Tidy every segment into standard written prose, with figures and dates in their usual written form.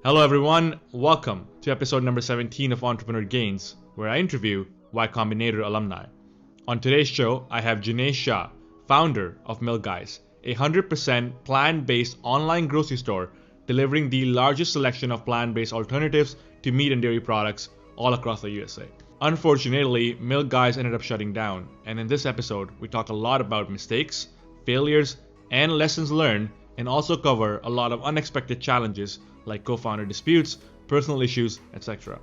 Hello everyone, welcome to episode number 17 of Entrepreneur Gains, where I interview Y Combinator alumni. On today's show, I have Jinesh Shah, founder of Mylk, a 100% plant-based online grocery store delivering the largest selection of plant-based alternatives to meat and dairy products all across the USA. Unfortunately, Mylk ended up shutting down, and in this episode, we talk a lot about mistakes, failures, and lessons learned, and also cover a lot of unexpected challenges like co-founder disputes, personal issues, etc.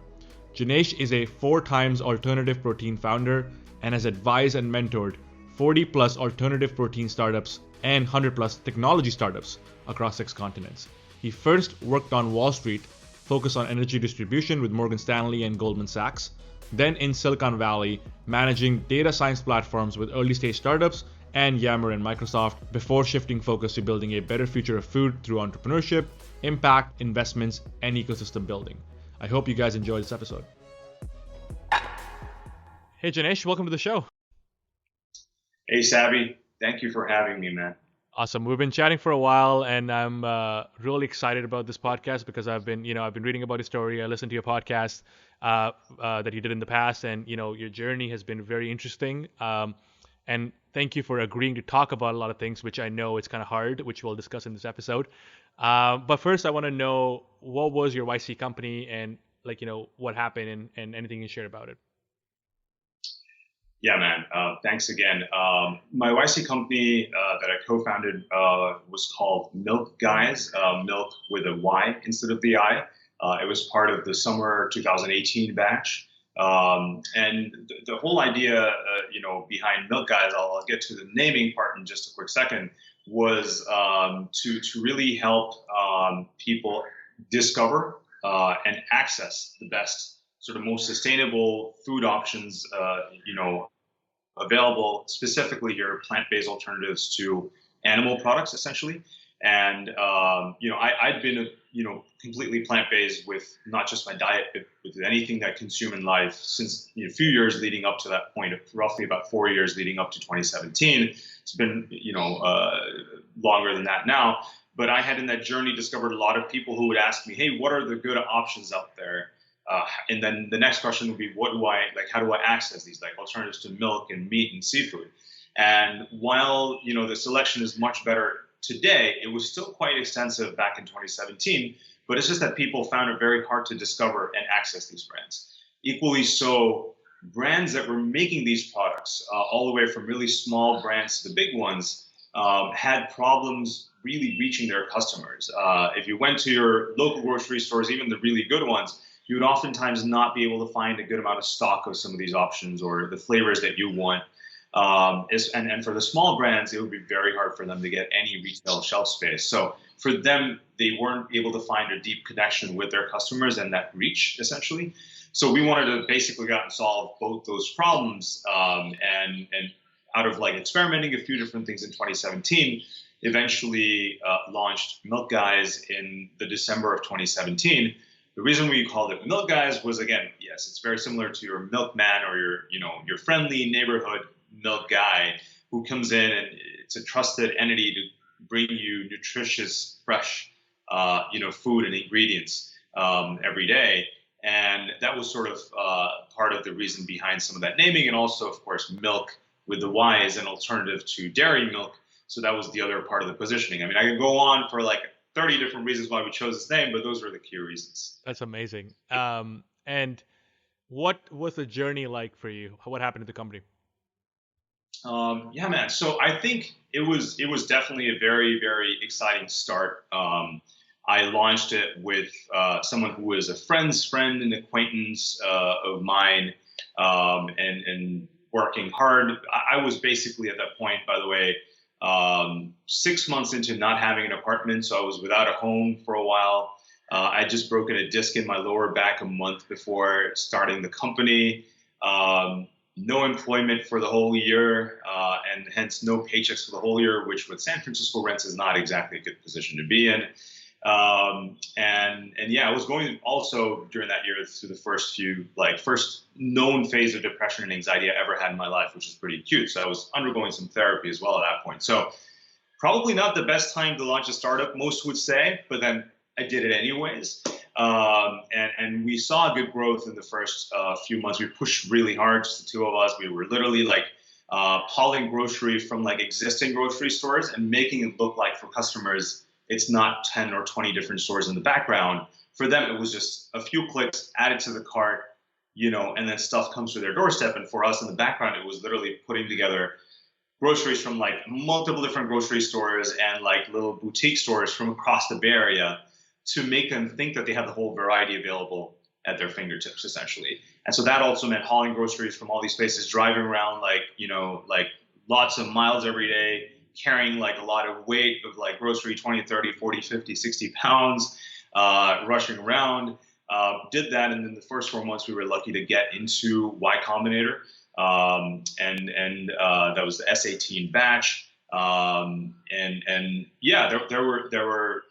Jinesh is a 4 times alternative protein founder and has advised and mentored 40 plus alternative protein startups and 100 plus technology startups across 6 continents. He first worked on Wall Street, focused on energy distribution with Morgan Stanley and Goldman Sachs, then in Silicon Valley, managing data science platforms with early stage startups and Yammer and Microsoft before shifting focus to building a better future of food through entrepreneurship, impact, investments, and ecosystem building. I hope you guys enjoy this episode. Hey Jinesh, welcome to the show. Hey Savvy, thank you for having me, man. Awesome. We've been chatting for a while, and I'm really excited about this podcast because I've been reading about your story. I listened to your podcast that you did in the past, and your journey has been very interesting. And thank you for agreeing to talk about a lot of things, which I know it's kind of hard, which we'll discuss in this episode. But first, I want to know, what was your YC company, and what happened, and anything you shared about it. Yeah, man. Thanks again. My YC company that I co-founded was called Mylk, Mylk with a Y instead of the I. It was part of the summer 2018 batch. And the whole idea, behind Mylk, I'll get to the naming part in just a quick second, was to really help people discover and access the best sort of most sustainable food options, available, specifically your plant-based alternatives to animal products, essentially. And I'd been completely plant-based with not just my diet, but with anything that I consume in life since a few years leading up to that point, roughly about 4 years leading up to 2017. It's been longer than that now. But I had in that journey discovered a lot of people who would ask me, hey, what are the good options out there? And then the next question would be, how do I access these alternatives to milk and meat and seafood? And while, the selection is much better today, it was still quite extensive back in 2017, but it's just that people found it very hard to discover and access these brands. Equally so, brands that were making these products, all the way from really small brands to the big ones, had problems really reaching their customers. If you went to your local grocery stores, even the really good ones, you would oftentimes not be able to find a good amount of stock of some of these options or the flavors that you want. And for the small brands, it would be very hard for them to get any retail shelf space. So for them, they weren't able to find a deep connection with their customers and that reach, essentially. So we wanted to basically go out and solve both those problems. And out of experimenting a few different things in 2017, eventually launched Mylk in the December of 2017. The reason we called it Mylk was, again, yes, it's very similar to your milkman or your friendly neighborhood milk guy who comes in, and it's a trusted entity to bring you nutritious, fresh, food and ingredients every day. And that was sort of part of the reason behind some of that naming. And also, of course, milk with the Y is an alternative to dairy milk. So that was the other part of the positioning. I mean, I could go on for 30 different reasons why we chose this name, but those were the key reasons. That's amazing. And what was the journey like for you? What happened to the company? Yeah, man. So I think it was definitely a very, very exciting start. I launched it with someone who was a friend's friend and acquaintance of mine, and working hard. I was basically at that point, by the way, 6 months into not having an apartment, so I was without a home for a while. I just broken a disc in my lower back a month before starting the company. No employment for the whole year, and hence no paychecks for the whole year, which with San Francisco rents is not exactly a good position to be in. And yeah, I was going also during that year through the first known phase of depression and anxiety I ever had in my life, which is pretty acute. So I was undergoing some therapy as well at that point. So probably not the best time to launch a startup, most would say, but then I did it anyways. And we saw good growth in the first few months. We pushed really hard, just the two of us. We were literally like hauling grocery from like existing grocery stores and making it look like for customers it's not 10 or 20 different stores in the background. For them, it was just a few clicks added to the cart, and then stuff comes to their doorstep. And for us in the background, it was literally putting together groceries from like multiple different grocery stores and like little boutique stores from across the Bay Area to make them think that they have the whole variety available at their fingertips, essentially. And so that also meant hauling groceries from all these places, driving around like, like lots of miles every day, carrying like a lot of weight of like grocery, 20, 30, 40, 50, 60 pounds, rushing around. Did that, and then the first 4 months we were lucky to get into Y Combinator, and that was the S18 batch, and yeah, there were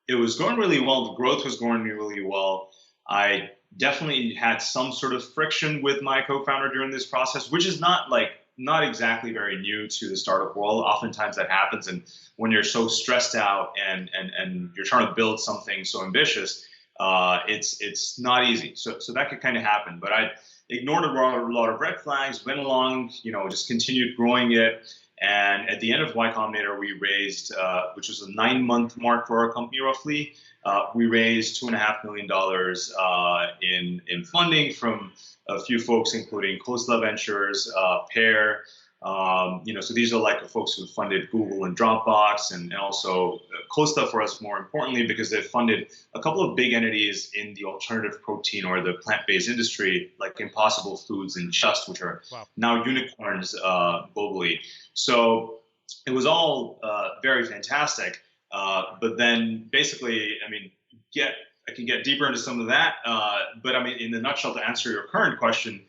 it was going really well. The growth was going really well. I definitely had some sort of friction with my co-founder during this process, which is not exactly very new to the startup world. Oftentimes that happens, and when you're so stressed out and you're trying to build something so ambitious, it's not easy. So that could kind of happen. But I ignored a lot of red flags, went along, just continued growing it. And at the end of Y Combinator, we raised, which was a 9-month mark for our company roughly, we raised $2.5 million in funding from a few folks, including Costa Ventures, Pear. So these are like the folks who funded Google and Dropbox, and also Costa for us more importantly because they funded a couple of big entities in the alternative protein or the plant-based industry, like Impossible Foods and Just, which are now unicorns globally. So it was all very fantastic. But then basically, I can get deeper into some of that. But in a nutshell, to answer your current question,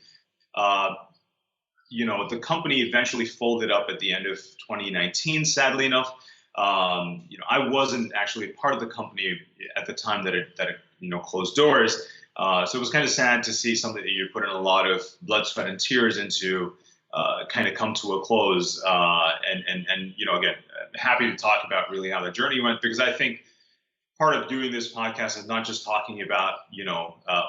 the company eventually folded up at the end of 2019, sadly enough. I wasn't actually part of the company at the time that it closed doors. So it was kind of sad to see something that you put in a lot of blood, sweat, and tears into kind of come to a close. And again, happy to talk about really how the journey went, because I think part of doing this podcast is not just talking about,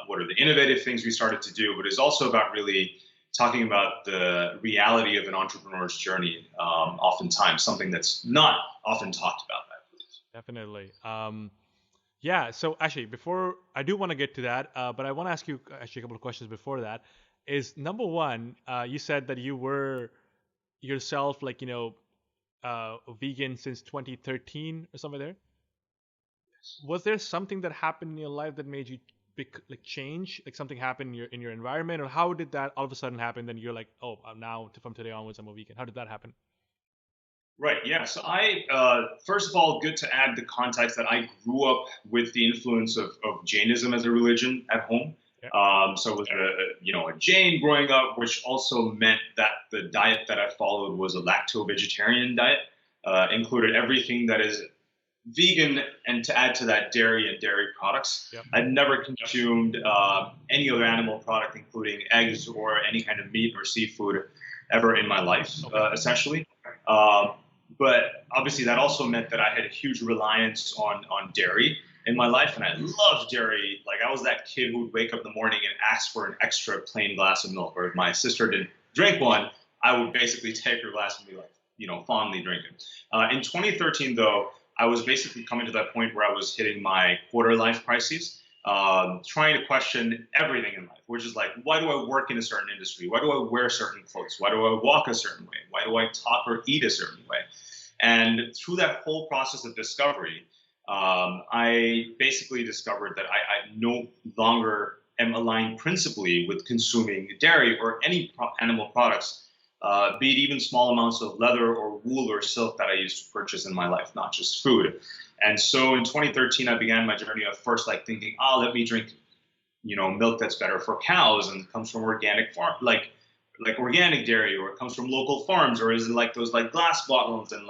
what are the innovative things we started to do, but it's also about really talking about the reality of an entrepreneur's journey, oftentimes, something that's not often talked about, I believe. Definitely. Yeah, so actually, before I do want to get to that, but I want to ask you actually a couple of questions before that. Is number one, you said that you were yourself vegan since 2013 or somewhere there. Was there something that happened in your life that made you change? Like something happened in your environment, or how did that all of a sudden happen? Then you're like, oh, I'm now from today onwards I'm a vegan. How did that happen? Right. Yeah. So first of all, good to add the context that I grew up with the influence of Jainism as a religion at home. Yeah. So I was a Jain growing up, which also meant that the diet that I followed was a lacto-vegetarian diet, included everything that is vegan, and to add to that, dairy and dairy products. Yep. I'd never consumed any other animal product, including eggs or any kind of meat or seafood, ever in my life, essentially. But obviously, that also meant that I had a huge reliance on dairy in my life, and I loved dairy. Like, I was that kid who would wake up in the morning and ask for an extra plain glass of milk, or if my sister didn't drink one, I would basically take her glass and be like, fondly drink it. In 2013, though, I was basically coming to that point where I was hitting my quarter life crises, trying to question everything in life, which is like, why do I work in a certain industry? Why do I wear certain clothes? Why do I walk a certain way? Why do I talk or eat a certain way? And through that whole process of discovery, I basically discovered that I no longer am aligned principally with consuming dairy or any animal products, be it even small amounts of leather or wool or silk that I used to purchase in my life, not just food. And so in 2013, I began my journey of first thinking, let me drink, milk that's better for cows and comes from organic farm, like organic dairy, or it comes from local farms, or is it like those glass bottles and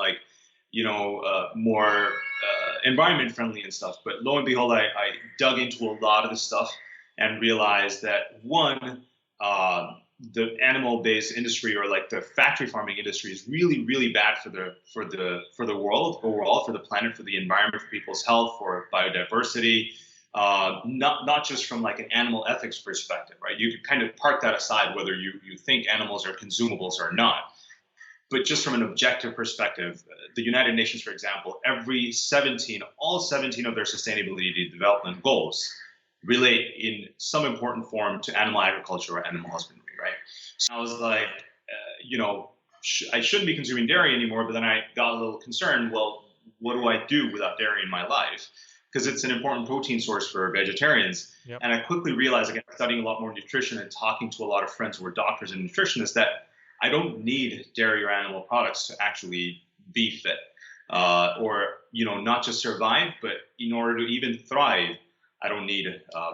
more environment friendly and stuff. But lo and behold, I dug into a lot of this stuff and realized that one, the animal-based industry, or the factory farming industry, is really, really bad for the world overall, for the planet, for the environment, for people's health, for biodiversity. not just from like an animal ethics perspective, right? You could kind of park that aside whether you think animals are consumables or not. But just from an objective perspective, the United Nations, for example, all 17 of their sustainability development goals relate in some important form to animal agriculture or animal husbandry, right? So I was like, I shouldn't be consuming dairy anymore, but then I got a little concerned. Well, what do I do without dairy in my life? Because it's an important protein source for vegetarians. Yep. And I quickly realized, again, studying a lot more nutrition and talking to a lot of friends who are doctors and nutritionists, that I don't need dairy or animal products to actually be fit, or not just survive, but in order to even thrive, I don't need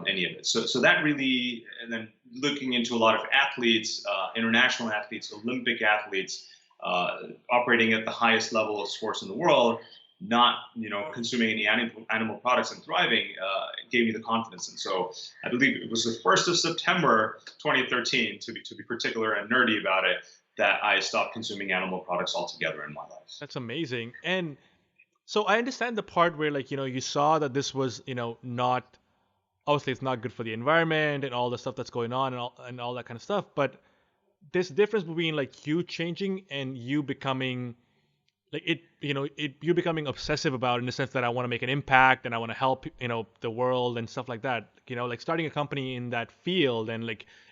any of it. So that really, and then looking into a lot of athletes, international athletes, Olympic athletes, operating at the highest level of sports in the world, not consuming any animal products and thriving, gave me the confidence. And so I believe it was the 1st of September 2013, to be particular and nerdy about it, that I stopped consuming animal products altogether in my life. That's amazing. And so I understand the part where you saw that this was not, obviously it's not good for the environment and all the stuff that's going on and all that kind of stuff, but there's a difference between like you changing and you becoming like you becoming obsessive about it, in the sense that I want to make an impact and I want to help the world and stuff like that. Like starting a company in that field, and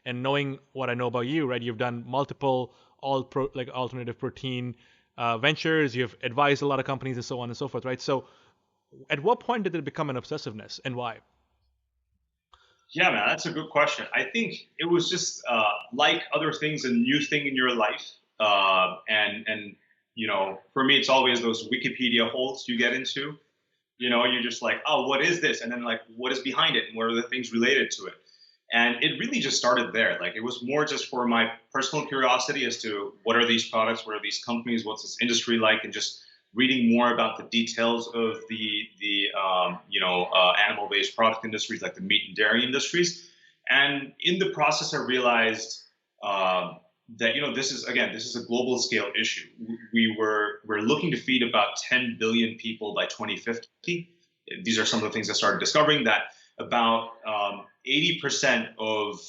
knowing what I know about you, right? You've done multiple alternative protein ventures. You've advised a lot of companies and so on and so forth, right? So at what point did it become an obsessiveness, and why? Yeah, man, that's a good question. I think it was just like other things, a new thing in your life, and for me, it's always those Wikipedia holes you get into. You're just like, oh, what is this? And then like, what is behind it, and what are the things related to it? And it really just started there. Like, it was more just for my personal curiosity as to what are these products, what are these companies, what's this industry like, and just reading more about the details of the animal-based product industries, like the meat and dairy industries. And in the process, I realized that this is a global scale issue. We're looking to feed about 10 billion people by 2050. These are some of the things I started discovering, that about 80% of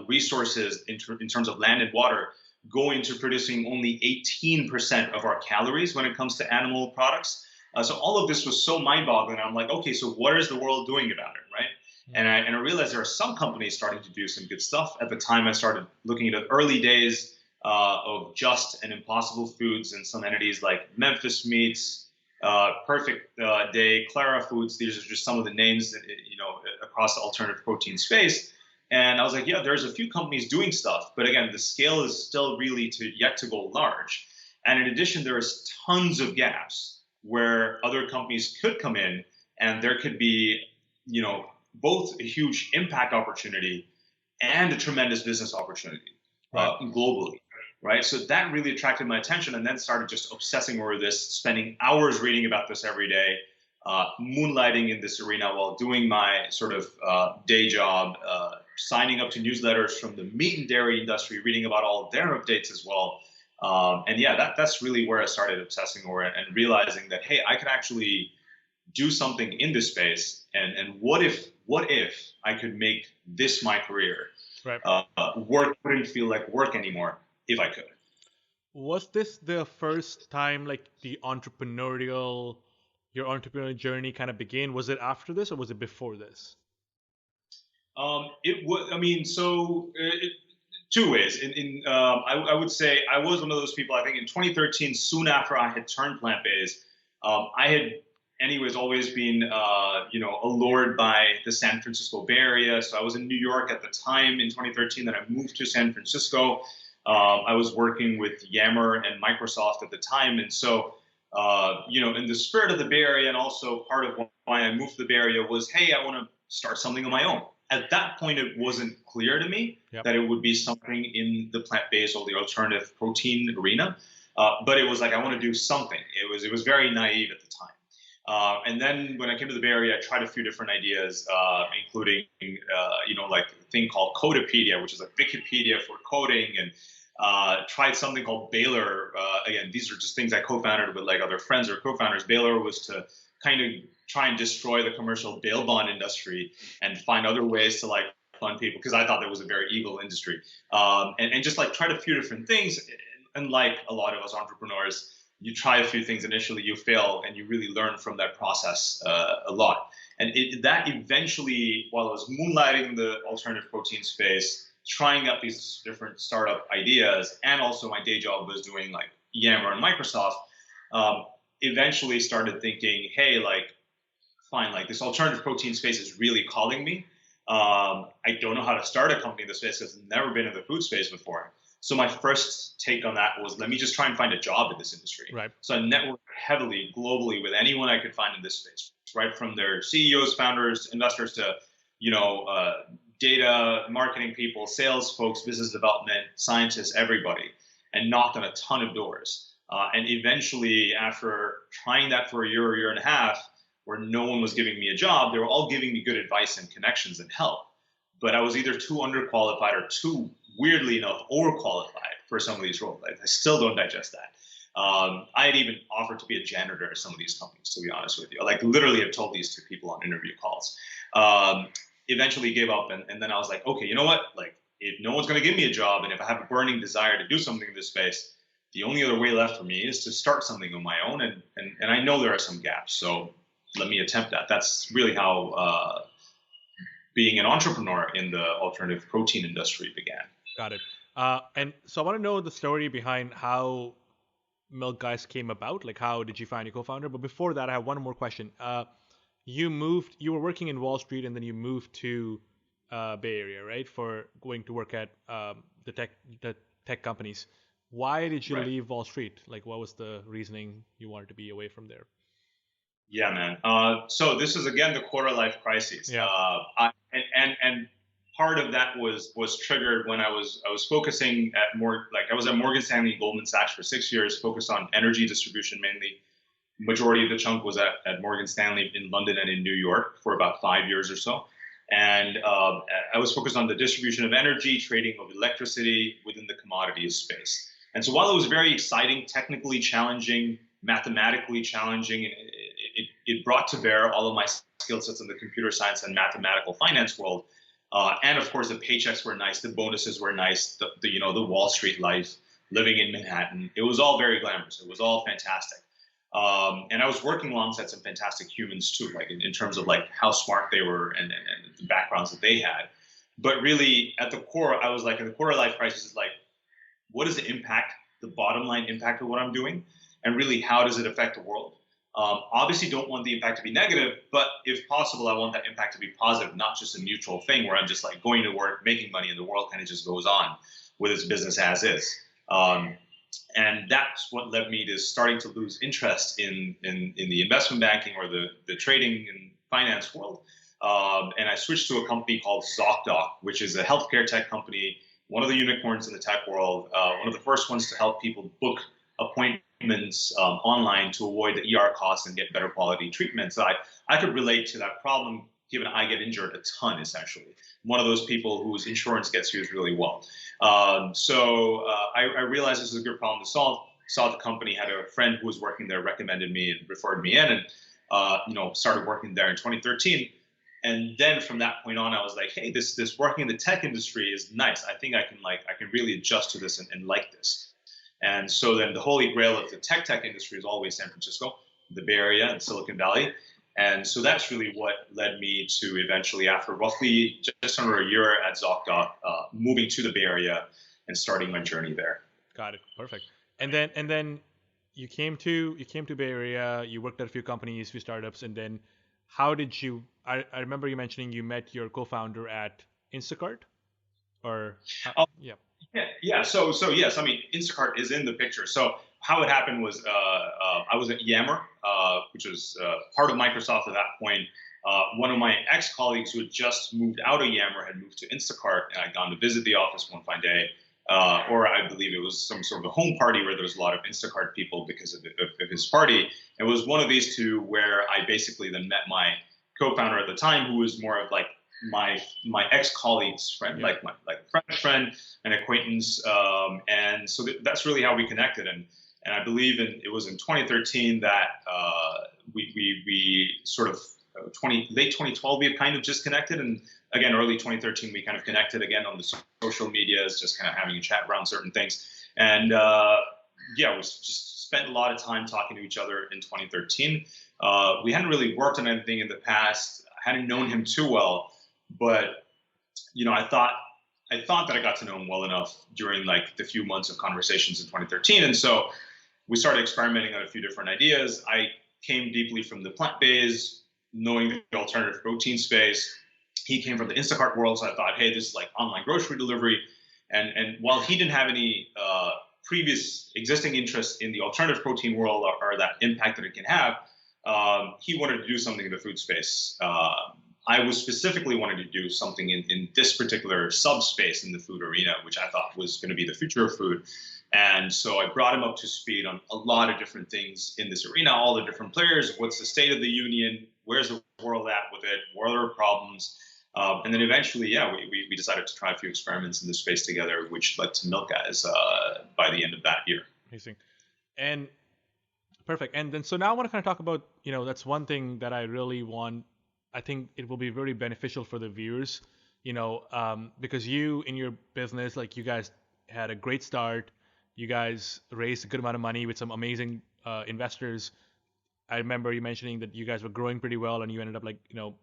resources in terms of land and water go into producing only 18% of our calories when it comes to animal products. So all of this was so mind-boggling. I'm like, okay, so what is the world doing about it, right? And I realized there are some companies starting to do some good stuff. At the time, I started looking at the early days of Just and Impossible Foods, and some entities like Memphis Meats, Perfect Day, Clara Foods. These are just some of the names that, across the alternative protein space. And I was like, yeah, there's a few companies doing stuff, but again, the scale is still really yet to go large. And in addition, there's tons of gaps where other companies could come in, and there could be, both a huge impact opportunity and a tremendous business opportunity globally, right? So that really attracted my attention, and then started just obsessing over this, spending hours reading about this every day, moonlighting in this arena while doing my sort of day job, signing up to newsletters from the meat and dairy industry, reading about all of their updates as well. And yeah, that's really where I started obsessing over it, and realizing that, hey, I could actually do something in this space. And what if I could make this my career? Right. Work wouldn't feel like work anymore if I could. Was this the first time like your entrepreneurial journey kind of began? Was it after this, or was it before this? It was. I mean, so two ways. I would say I was one of those people. I think in 2013, soon after I had turned plant-based, I had, anyways, always been allured by the San Francisco Bay Area. So I was in New York at the time in 2013. Then I moved to San Francisco. I was working with Yammer and Microsoft at the time, and so in the spirit of the Bay Area, and also part of why I moved to the Bay Area was, hey, I want to start something on my own. At that point, it wasn't clear to me that it would be something in the plant-based or the alternative protein arena, but it was like, I want to do something. It was very naive at the time. And then when I came to the Bay Area, I tried a few different ideas, including like a thing called Codepedia, which is like Wikipedia for coding, and tried something called Baylor. Again, these are just things I co-founded with like other friends or co-founders. Baylor was to kind of try and destroy the commercial bail bond industry and find other ways to like fund people, because I thought that was a very evil industry, and just like tried a few different things. And like a lot of us entrepreneurs, you try a few things initially, you fail, and you really learn from that process a lot. And that eventually, while I was moonlighting in the alternative protein space, trying out these different startup ideas, and also my day job was doing like Yammer and Microsoft, eventually started thinking, hey, like, fine, like this alternative protein space is really calling me. I don't know how to start a company in this space because I've never been in the food space before. So my first take on that was, let me just try and find a job in this industry. Right. So I networked heavily globally with anyone I could find in this space, right from their CEOs, founders, investors to, data, marketing people, sales folks, business development, scientists, everybody, and knocked on a ton of doors. And eventually, after trying that for a year and a half, where no one was giving me a job, they were all giving me good advice and connections and help. But I was either too underqualified or too, weirdly enough, overqualified for some of these roles. I still don't digest that. I had even offered to be a janitor at some of these companies, to be honest with you. Like literally have told these to people on interview calls. Eventually gave up, and then I was like, okay, you know what? Like, if no one's going to give me a job, and if I have a burning desire to do something in this space, the only other way left for me is to start something on my own, and I know there are some gaps, so let me attempt that. That's really how being an entrepreneur in the alternative protein industry began. Got it. And so I want to know the story behind how Mylk Guys came about. Like, how did you find your co-founder? But before that, I have one more question. You were working in Wall Street, and then you moved to Bay Area, right? For going to work at the tech companies. Why did you leave Wall Street? Like, what was the reasoning you wanted to be away from there? Yeah, man. So this is again the quarter life crisis. Yeah. And part of that was triggered when I was focusing at I was at Morgan Stanley and Goldman Sachs for 6 years, focused on energy distribution mainly. Majority of the chunk was at Morgan Stanley in London and in New York for about 5 years or so. And I was focused on the distribution of energy, trading of electricity within the commodities space. And so while it was very exciting, technically challenging, mathematically challenging, it brought to bear all of my skill sets in the computer science and mathematical finance world. And of course, the paychecks were nice, the bonuses were nice, the Wall Street life, living in Manhattan. It was all very glamorous. It was all fantastic. And I was working alongside some fantastic humans too, like in terms of like how smart they were and the backgrounds that they had. But really, at the core, I was like, in the quarter life crisis, is like, what is the impact, the bottom line impact of what I'm doing? And really, how does it affect the world? Obviously, don't want the impact to be negative, but if possible, I want that impact to be positive, not just a neutral thing where I'm just like going to work, making money, and the world kind of just goes on with its business as is. And that's what led me to starting to lose interest in the investment banking or the trading and finance world. And I switched to a company called ZocDoc, which is a healthcare tech company, one of the unicorns in the tech world, one of the first ones to help people book appointments online to avoid the ER costs and get better quality treatment. So I could relate to that problem, given I get injured a ton, essentially. One of those people whose insurance gets used really well. So I realized this was a good problem to solve. Saw the company, had a friend who was working there, recommended me and referred me in, and started working there in 2013. And then from that point on, I was like, hey, this working in the tech industry is nice. I think I can really adjust to this and like this. And so then the holy grail of the tech industry is always San Francisco, the Bay Area, and Silicon Valley. And so that's really what led me to eventually, after roughly just under a year at ZocDoc, moving to the Bay Area and starting my journey there. Got it. Perfect. And then you came to Bay Area. You worked at a few companies, few startups, and then how did you? I remember you mentioning you met your co-founder at Instacart, or yeah. So yes, I mean Instacart is in the picture. So how it happened was I was at Yammer, which was part of Microsoft at that point. One of my ex-colleagues who had just moved out of Yammer had moved to Instacart, and I'd gone to visit the office one fine day. Or I believe it was some sort of a home party where there was a lot of Instacart people because of his party. It was one of these two where I basically then met my co-founder at the time, who was more of like my ex-colleague's friend, like my friend, an acquaintance, and so that's really how we connected. And I believe it was in 2013 that we sort of late 2012 we had kind of just connected, and again early 2013 we kind of connected again on the social medias, just kind of having a chat around certain things. And yeah, we just spent a lot of time talking to each other in 2013. We hadn't really worked on anything in the past. I hadn't known him too well, but I thought that I got to know him well enough during like the few months of conversations in 2013, and so we started experimenting on a few different ideas. I came deeply from the plant-based, knowing the alternative protein space. He came from the Instacart world, so I thought, hey, this is like online grocery delivery. And while he didn't have any previous existing interest in the alternative protein world or that impact that it can have, he wanted to do something in the food space. I was specifically wanted to do something in this particular subspace in the food arena, which I thought was going to be the future of food. And so I brought him up to speed on a lot of different things in this arena, all the different players, what's the state of the union, where's the world at with it, what are the problems? And then eventually, yeah, we decided to try a few experiments in this space together, which led to Mylk by the end of that year. Amazing. And perfect. And then so now I want to kind of talk about, that's one thing that I really want. I think it will be very beneficial for the viewers, because you in your business, like you guys had a great start. You guys raised a good amount of money with some amazing investors. I remember you mentioning that you guys were growing pretty well, and you ended up like,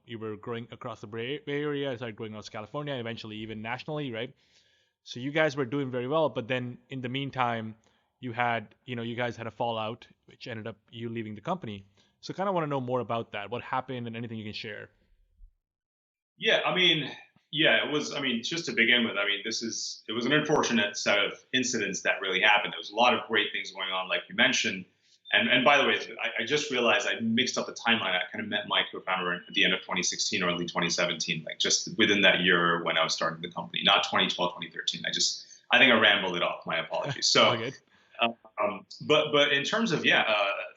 you were growing across the Bay Area, started growing across California, and eventually even nationally, right? So you guys were doing very well, but then in the meantime, you guys had a fallout, which ended up you leaving the company. So kind of want to know more about that. What happened and anything you can share. Yeah, it was, just to begin with, it was an unfortunate set of incidents that really happened. There was a lot of great things going on, like you mentioned. And by the way, I just realized I mixed up the timeline. I kind of met my co-founder at the end of 2016 or early 2017, like just within that year when I was starting the company, not 2012, 2013. I think I rambled it off. My apologies. So, but in terms of,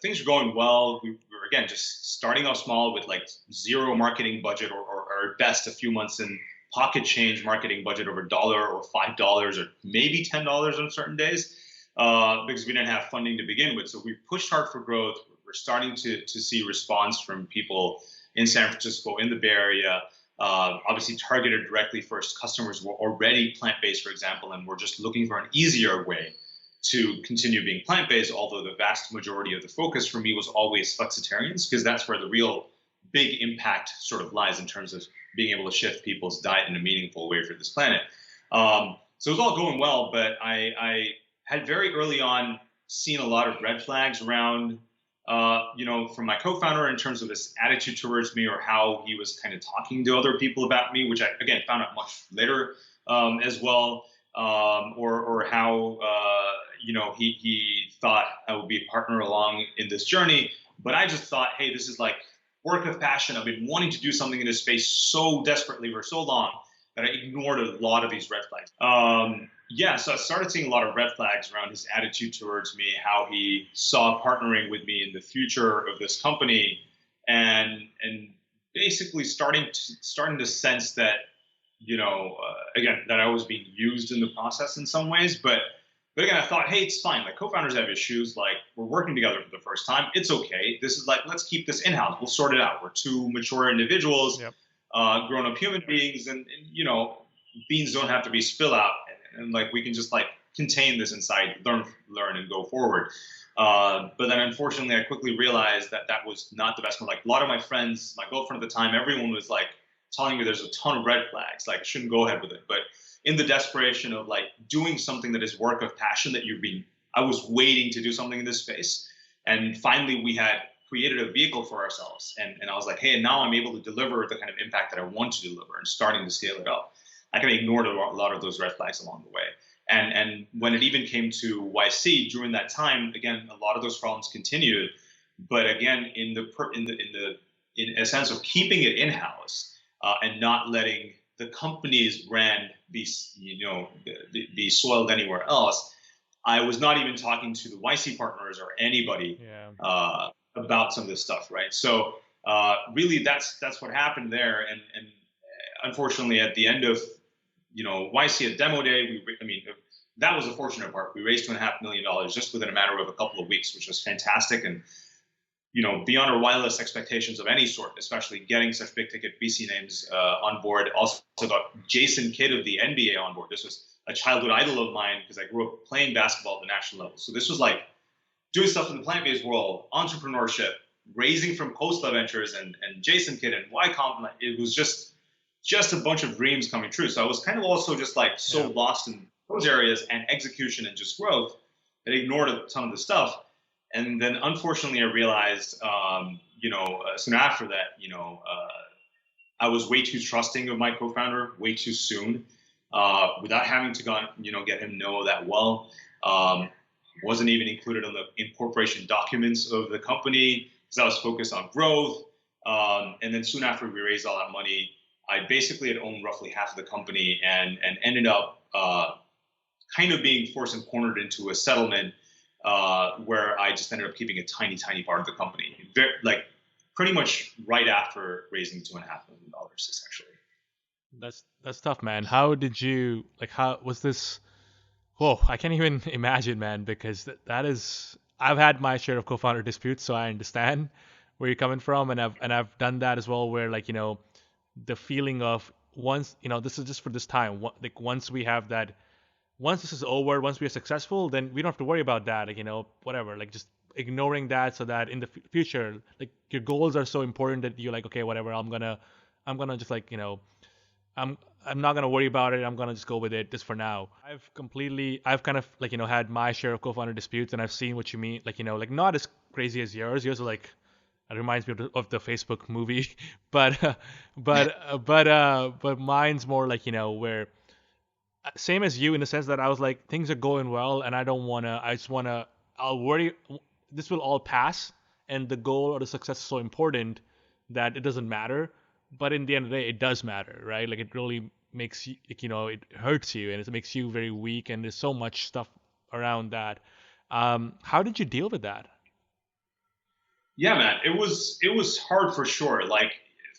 things are going well. We were, again, just starting off small with like zero marketing budget or at best a few months in pocket change marketing budget over $1 or $5 or maybe $10 on certain days. Because we didn't have funding to begin with. So we pushed hard for growth. We're starting to see response from people in San Francisco, in the Bay Area, obviously targeted directly for customers who were already plant-based, for example, and we're just looking for an easier way to continue being plant-based, although the vast majority of the focus for me was always flexitarians, because that's where the real big impact sort of lies in terms of being able to shift people's diet in a meaningful way for this planet. So it was all going well, but I had very early on seen a lot of red flags around, from my co-founder in terms of his attitude towards me or how he was kind of talking to other people about me, which I, again, found out much later as well, or how, he thought I would be a partner along in this journey. But I just thought, hey, this is like work of passion. I've been wanting to do something in this space so desperately for so long that I ignored a lot of these red flags. So I started seeing a lot of red flags around his attitude towards me, how he saw partnering with me in the future of this company, and basically starting to sense that, again, that I was being used in the process in some ways. But again, I thought, hey, it's fine. Like co-founders have issues. Like we're working together for the first time. It's okay. This is like, let's keep this in-house. We'll sort it out. We're two mature individuals, grown-up human beings, and beans don't have to be spill out. And like we can just like contain this inside, learn and go forward. But then unfortunately, I quickly realized that was not the best one. Like a lot of my friends, my girlfriend at the time, everyone was like telling me there's a ton of red flags. Like I shouldn't go ahead with it. But in the desperation of like doing something that is work of passion I was waiting to do something in this space. And finally, we had created a vehicle for ourselves. And I was like, hey, and now I'm able to deliver the kind of impact that I want to deliver and starting to scale it up. I kind of ignored a lot of those red flags along the way. And when it even came to YC during that time, again, a lot of those problems continued. But again, in a sense of keeping it in-house and not letting the company's brand be soiled anywhere else, I was not even talking to the YC partners or anybody about some of this stuff, right? So really, that's what happened there. And unfortunately, at the end of YC at demo day, that was the fortunate part. We raised $2.5 million just within a matter of a couple of weeks, which was fantastic. And beyond our wildest expectations of any sort, especially getting such big ticket VC names on board. Also got Jason Kidd of the NBA on board. This was a childhood idol of mine because I grew up playing basketball at the national level. So this was like doing stuff in the plant-based world, entrepreneurship, raising from Costa Ventures and Jason Kidd and Y Combinator. It was just a bunch of dreams coming true. So I was kind of also just like so lost in those areas and execution and just growth that I ignored a ton of the stuff. And then unfortunately I realized, soon after that, I was way too trusting of my co-founder way too soon, without having to get him to know that well. Wasn't even included on the incorporation documents of the company because I was focused on growth. And then soon after we raised all that money, I basically had owned roughly half of the company and ended up kind of being forced and cornered into a settlement where I just ended up keeping a tiny, tiny part of the company, pretty much right after raising $2.5 million, essentially. That's tough, man. How did you how was this? Whoa, I can't even imagine, man, because that is. I've had my share of co-founder disputes, so I understand where you're coming from, and I've done that as well, where the feeling of once this is just for this time, once we have that. Once this is over, once we are successful, then we don't have to worry about that, whatever, just ignoring that so that in the future, your goals are so important that you're like, okay, whatever, I'm gonna just I'm not gonna worry about it. I'm gonna just go with it just for now. I've kind of had my share of co-founder disputes, and I've seen what you mean. Not as crazy as yours. Yours are it reminds me of the Facebook movie, but mine's more where same as you in the sense that I was like, things are going well, and I'll worry. This will all pass, and the goal or the success is so important that it doesn't matter. But in the end of the day, it does matter, right? It really makes you, it hurts you, and it makes you very weak, and there's so much stuff around that. How did you deal with that? Yeah, man, it was hard for sure.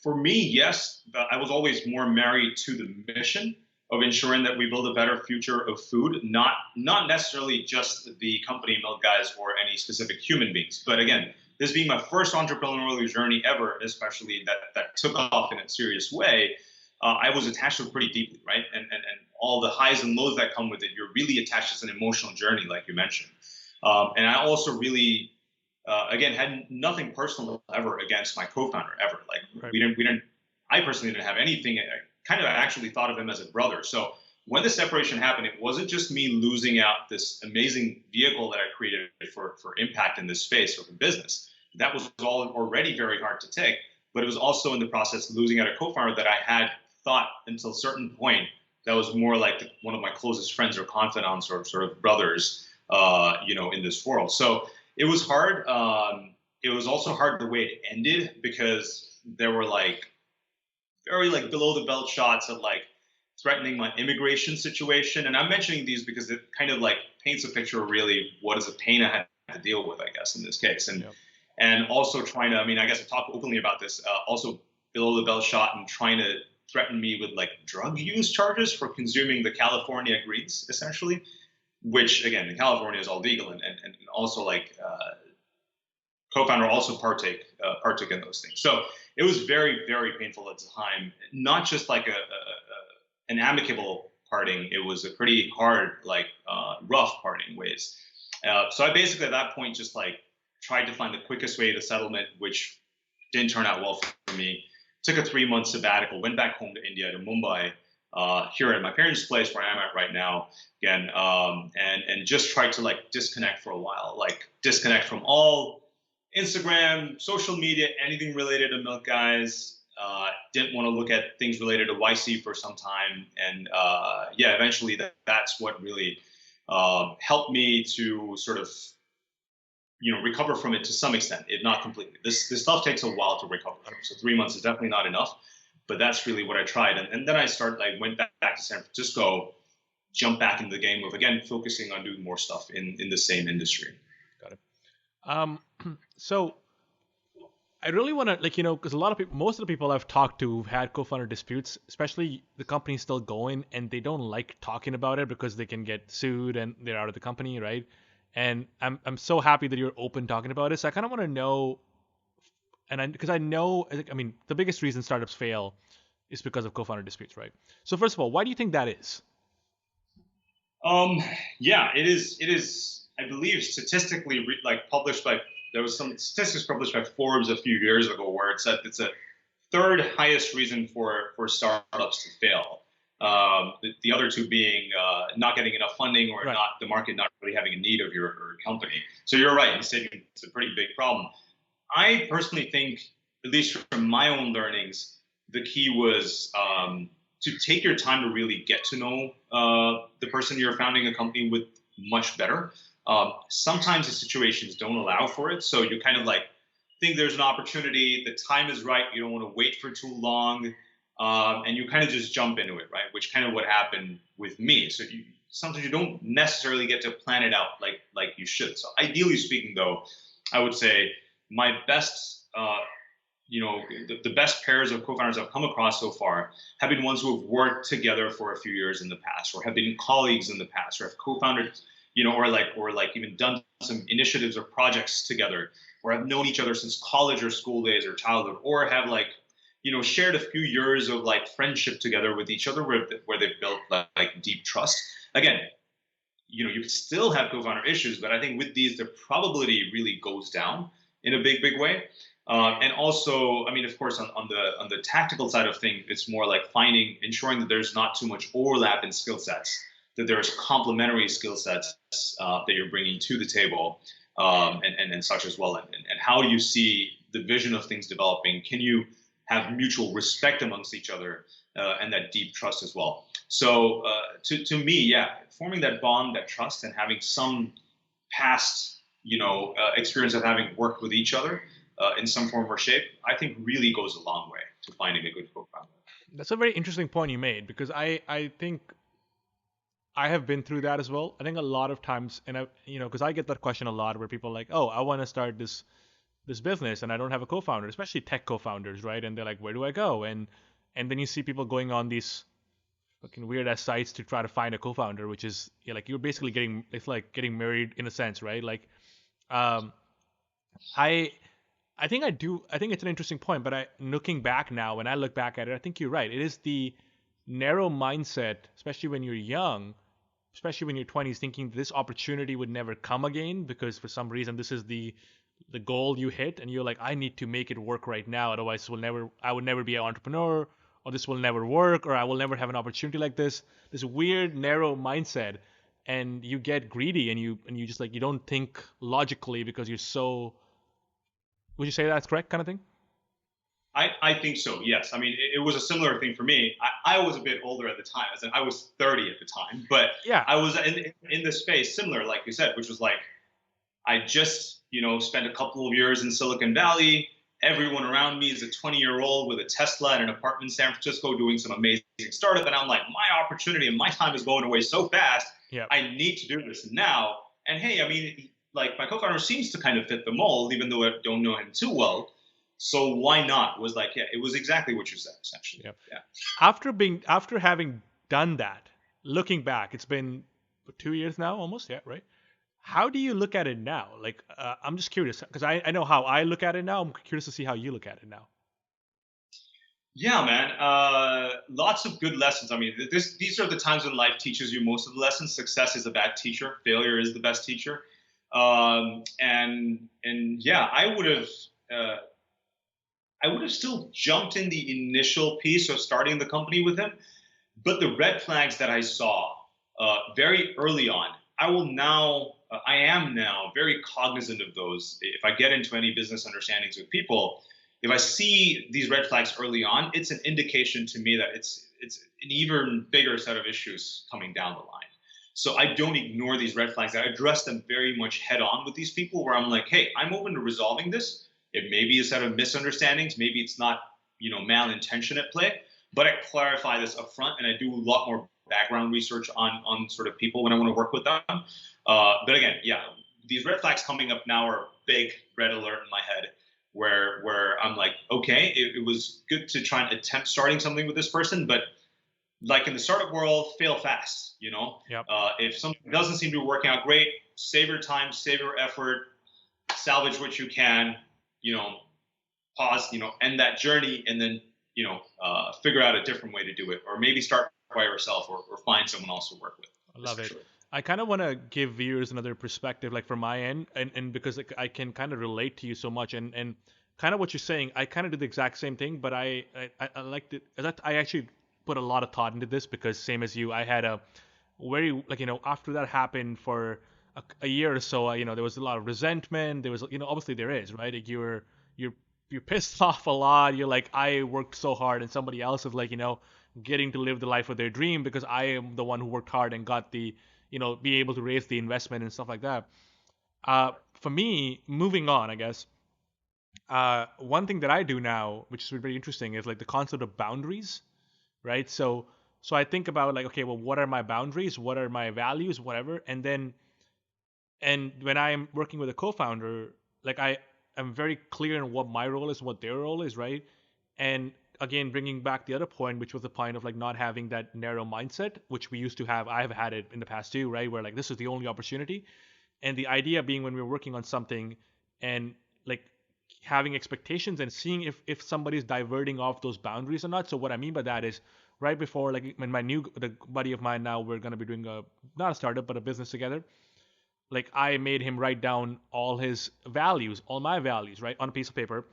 For me, yes, I was always more married to the mission of ensuring that we build a better future of food, not necessarily just the company Mylk guys or any specific human beings. But again, this being my first entrepreneurial journey ever, especially that took off in a serious way, I was attached to it pretty deeply, right? And all the highs and lows that come with it, you're really attached. It's an emotional journey, like you mentioned. And I also really, again, had nothing personal ever against my co-founder ever. Right. We didn't. I personally didn't have anything. Kind of actually thought of him as a brother. So when the separation happened, it wasn't just me losing out this amazing vehicle that I created for impact in this space for business. That was all already very hard to take, but it was also in the process losing out a co-founder that I had thought until a certain point that was more like one of my closest friends or confidants or sort of brothers, in this world. So it was hard. It was also hard the way it ended because there were very below the belt shots of threatening my immigration situation. And I'm mentioning these because it kind of paints a picture of really what is a pain I had to deal with, I guess, in this case. And also trying to, I guess I talk openly about this, also below the belt shot and trying to threaten me with drug use charges for consuming the California greens, essentially, which again, in California is all legal. And also co-founder also partook in those things. So it was very, very painful at the time. Not just an amicable parting. It was a pretty hard, rough parting ways. So I basically at that point just tried to find the quickest way to settlement, which didn't turn out well for me. Took a 3-month sabbatical, went back home to India, to Mumbai, here at my parents' place where I'm at right now, again, and just tried to disconnect for a while, disconnect from all Instagram, social media, anything related to Mylk guys. Didn't want to look at things related to YC for some time. And eventually that's what really helped me to sort of, recover from it to some extent, if not completely. This stuff takes a while to recover from. So 3 months is definitely not enough, but that's really what I tried. And then I went back to San Francisco, jumped back into the game of, again, focusing on doing more stuff in the same industry. Got it. So I really want to, like, because a lot of people, most of the people I've talked to who've had co-founder disputes, especially the company's still going and they don't like talking about it because they can get sued and they're out of the company, right? And I'm so happy that you're open talking about it. So I kind of want to know, and because I know, I mean, the biggest reason startups fail is because of co-founder disputes, right? So first of all, why do you think that is? Um, yeah, it is. It is. I believe statistically, like published by there was some statistics published by Forbes a few years ago where it said it's a third highest reason for startups to fail. The other two being not getting enough funding or Right. not the market not really having a need of your company. So you're right. It's a pretty big problem. I personally think, at least from my own learnings, the key was to take your time to really get to know the person you're founding a company with much better. Sometimes the situations don't allow for it, so you kind of like think there's an opportunity, the time is right, you don't want to wait for too long, and you kind of just jump into it, right? Which kind of what happened with me. So sometimes you don't necessarily get to plan it out like you should. So ideally speaking, though, I would say my best, the best pairs of co-founders I've come across so far have been ones who have worked together for a few years in the past, or have been colleagues in the past, or have co-founded, or even done some initiatives or projects together, or have known each other since college or school days or childhood, or have shared a few years of like friendship together with each other, where they've built like deep trust. Again, you still have co-founder issues, but I think with these, the probability really goes down in a big way. And also, I mean, of course, on the tactical side of things, it's more like ensuring that there's not too much overlap in skill sets, that there's complementary skill sets that you're bringing to the table, and such as well. And how do you see the vision of things developing? Can you have mutual respect amongst each other, and that deep trust as well? So to me, yeah, forming that bond, that trust, and having some past, experience of having worked with each other in some form or shape, I think really goes a long way to finding a good co-founder. That's a very interesting point you made because I think I have been through that as well. I think a lot of times, and because I get that question a lot where people are like, oh, I want to start this business and I don't have a co-founder, especially tech co-founders, right? And they're like, where do I go? And then you see people going on these fucking weird ass sites to try to find a co-founder, which is like you're basically it's like getting married in a sense, right? Like, um, I I think it's an interesting point, but looking back now, when I look back at it, I think you're right. It is the narrow mindset, especially when you're young, especially when you're 20s, thinking this opportunity would never come again because for some reason this is the goal you hit, and you're like, I need to make it work right now, otherwise I would never be an entrepreneur, or this will never work, or I will never have an opportunity like this. This weird narrow mindset, and you get greedy, and you just like you don't think logically because you're so. Would you say that's correct, kind of thing? I think so. Yes. I mean, it was a similar thing for me. I was a bit older at the time. As in, I was 30 at the time, but Yeah. I was in the space similar, like you said, which was like I just, spent a couple of years in Silicon Valley. Everyone around me is a 20-year-old with a Tesla and an apartment in San Francisco doing some amazing startup. And I'm like, my opportunity and my time is going away so fast. Yeah. I need to do this now. And hey, I mean, like my co-founder seems to kind of fit the mold, even though I don't know him too well. So why not? Was like, yeah, it was exactly what you said, essentially. Yeah. Yeah. After having done that, looking back, it's been 2 years now, almost. Yeah. Right. How do you look at it now? Like, I'm just curious because I know how I look at it now. I'm curious to see how you look at it now. Yeah, man. Lots of good lessons. I mean, these are the times when life teaches you most of the lessons. Success is a bad teacher. Failure is the best teacher. And yeah, uh, I would have still jumped in the initial piece of starting the company with him, but the red flags that I saw very early on, I am now very cognizant of those. If I get into any business understandings with people, if I see these red flags early on, it's an indication to me that it's an even bigger set of issues coming down the line. So I don't ignore these red flags. I address them very much head on with these people where I'm like, hey, I'm open to resolving this. It may be a set of misunderstandings. Maybe it's not, malintention at play, but I clarify this up front and I do a lot more background research on sort of people when I want to work with them. But again, yeah, these red flags coming up now are a big red alert in my head where I'm like, okay, it was good to try and attempt starting something with this person, but like in the startup world, fail fast. Yep. If something doesn't seem to be working out great, save your time, save your effort, salvage what you can. You know, pause. End that journey, and then figure out a different way to do it, or maybe start by yourself, or find someone else to work with. I love it. Essentially. I kind of want to give viewers another perspective, like from my end, and because like, I can kind of relate to you so much, and kind of what you're saying, I kind of did the exact same thing, but I liked it. I actually put a lot of thought into this because same as you, I had a very like after that happened for a year or so, there was a lot of resentment. There was obviously there is right. Like you're you're pissed off a lot. You're like I worked so hard and somebody else is like getting to live the life of their dream because I am the one who worked hard and got the be able to raise the investment and stuff like that. For me, moving on, I guess, one thing that I do now, which is very interesting, is like the concept of boundaries, right? So I think about like, okay, well, what are my boundaries? What are my values? Whatever. And when I'm working with a co-founder, like I am very clear on what my role is, what their role is, right? And again, bringing back the other point, which was the point of like not having that narrow mindset, which we used to have. I have had it in the past too, right? Where like this is the only opportunity, and the idea being when we're working on something and like having expectations and seeing if somebody's diverting off those boundaries or not. So what I mean by that is right before like when the buddy of mine now we're gonna be doing a not a startup but a business together. Like I made him write down all his values, all my values, right, on a piece of paper,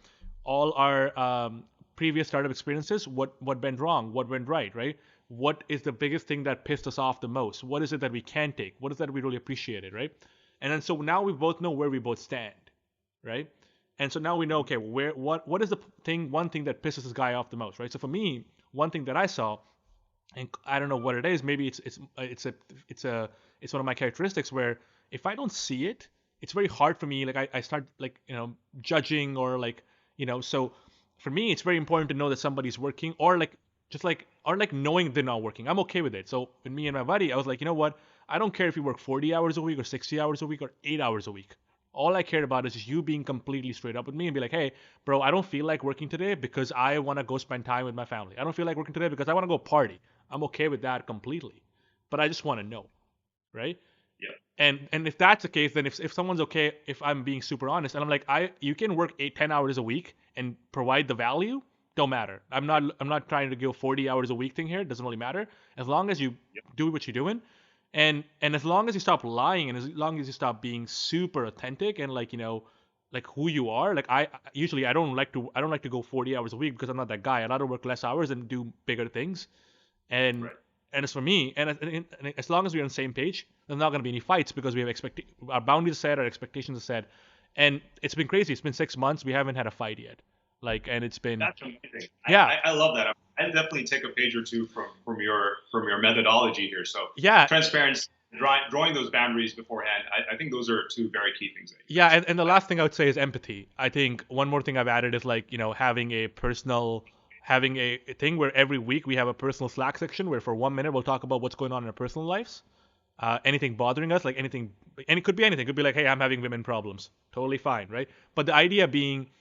all our previous startup experiences, what went wrong, what went right, what is the biggest thing that pissed us off the most, what is it that we can take, what is that we really appreciated, right? And then so now we both know where we both stand, right? And so now we know, okay, what is the one thing that pisses this guy off the most, right? So for me, one thing that I saw, and I don't know what it is. Maybe it's one of my characteristics where if I don't see it, it's very hard for me. Like I start like judging or like So for me, it's very important to know that somebody's working or like just like or like knowing they're not working. I'm okay with it. So with me and my buddy, I was like, you know what? I don't care if you work 40 hours a week or 60 hours a week or 8 hours a week. All I care about is just you being completely straight up with me and be like, hey, bro, I don't feel like working today because I want to go spend time with my family. I don't feel like working today because I want to go party. I'm okay with that completely. But I just want to know, right? Yeah. And if that's the case, then if someone's okay, if I'm being super honest, and I'm like, you can work 8-10 hours a week and provide the value, don't matter. I'm not trying to go 40 hours a week thing here. It doesn't really matter. As long as you Yep. do what you're doing, and as long as you stop lying and as long as you stop being super authentic and like like who you are, like I usually I don't like to go 40 hours a week because I'm not that guy. I'd rather work less hours and do bigger things. And Right. and as for me, and as long as we're on the same page, there's not going to be any fights because we have our boundaries are set, our expectations are set, and it's been crazy. It's been 6 months. We haven't had a fight yet. Like, and it's been That's amazing. yeah, I love that. I definitely take a page or two from your methodology here. So yeah, transparency, drawing those boundaries beforehand. I think those are two very key things that you yeah. mentioned. And the last thing I would say is empathy. I think one more thing I've added is like having a thing where every week we have a personal Slack section where for 1 minute we'll talk about what's going on in our personal lives, anything bothering us, like anything, and it could be anything. It could be like, hey, I'm having women problems. Totally fine, right? But the idea being,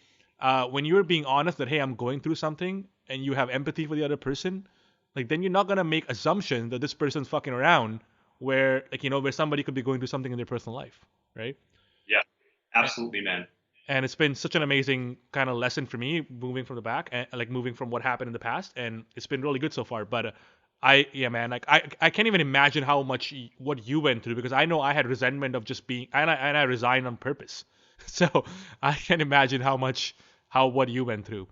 when you're being honest that, hey, I'm going through something, and you have empathy for the other person, like then you're not gonna make assumptions that this person's fucking around, where like where somebody could be going through something in their personal life, right? Yeah, absolutely, man. And it's been such an amazing kind of lesson for me moving from the back and like moving from what happened in the past, and it's been really good so far. But yeah, man, like I can't even imagine how much what you went through because I know I had resentment of just being and I resigned on purpose. So I can imagine how what you went through.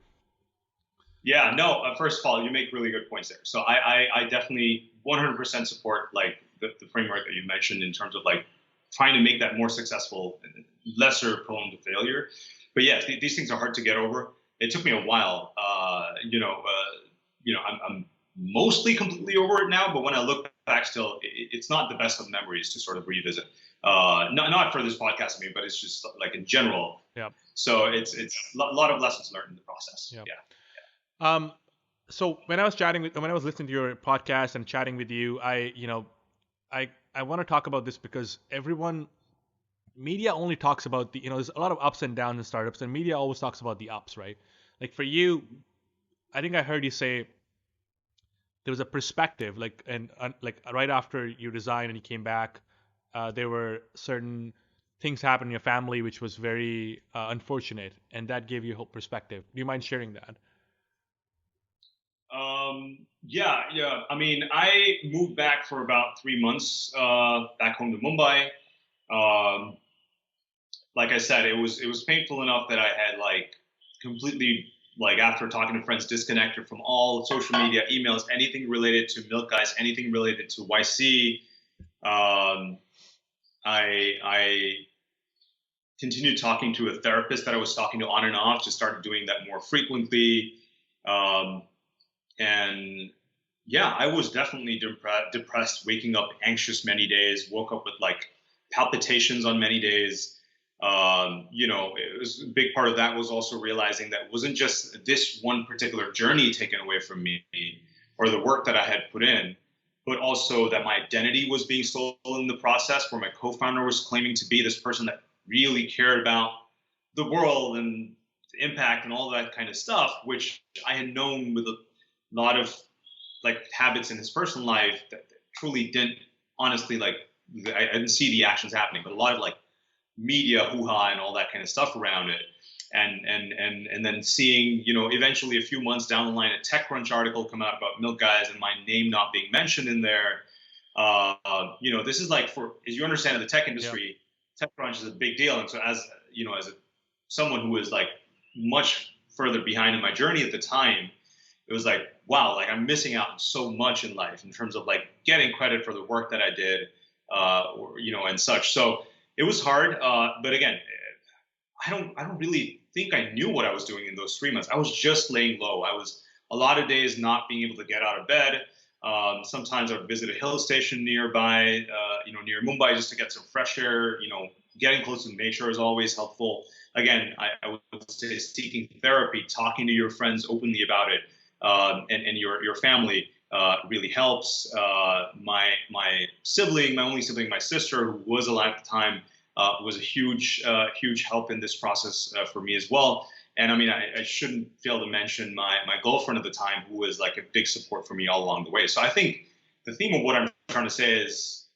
Yeah, no. First of all, you make really good points there. So I definitely 100% support like the framework that you mentioned in terms of like trying to make that more successful and lesser prone to failure. But yeah, these things are hard to get over. It took me a while. I'm mostly completely over it now. But when I look back, still, it's not the best of memories to sort of revisit. Not for this podcast, I mean, but it's just like in general. Yeah. So it's a lot of lessons learned in the process. Yeah. Yeah. Um. So when I was listening to your podcast and chatting with you, I want to talk about this because everyone media only talks about there's a lot of ups and downs in startups, and media always talks about the ups, right? Like for you, I think I heard you say there was a perspective, like, and like right after you resigned and you came back, there were certain things happened in your family which was very unfortunate, and that gave you a whole perspective. Do you mind sharing that? Yeah. I mean, I moved back for about 3 months back home to Mumbai. Um, like I said, it was painful enough that I had like completely like after talking to friends disconnected from all social media, emails, anything related to Milk Guys, anything related to YC. Um, I continued talking to a therapist that I was talking to on and off. Just started doing that more frequently. Um, and yeah, I was definitely depressed, waking up anxious many days, woke up with like palpitations on many days. It was a big part of that was also realizing that it wasn't just this one particular journey taken away from me or the work that I had put in, but also that my identity was being stolen in the process, where my co-founder was claiming to be this person that really cared about the world and the impact and all that kind of stuff, which I had known with a lot of like habits in his personal life that truly didn't honestly like I didn't see the actions happening, but a lot of like media hoo-ha and all that kind of stuff around it. And then seeing, eventually a few months down the line, a TechCrunch article come out about Milk Guys and my name not being mentioned in there. This is like as you understand in the tech Yeah. industry, TechCrunch is a big deal. And so someone who was like much further behind in my journey at the time, it was like, wow, like I'm missing out on so much in life in terms of like getting credit for the work that I did, and such. So it was hard, but again, I don't really think I knew what I was doing in those 3 months. I was just laying low. I was a lot of days not being able to get out of bed. Sometimes I would visit a hill station nearby, near Mumbai, just to get some fresh air. Getting close to nature is always helpful. Again, I would say seeking therapy, talking to your friends openly about it, and your family really helps. My sibling, my only sibling, my sister, who was alive at the time, was a huge help in this process for me as well. And I mean, I shouldn't fail to mention my girlfriend at the time, who was like a big support for me all along the way. So I think the theme of what I'm trying to say is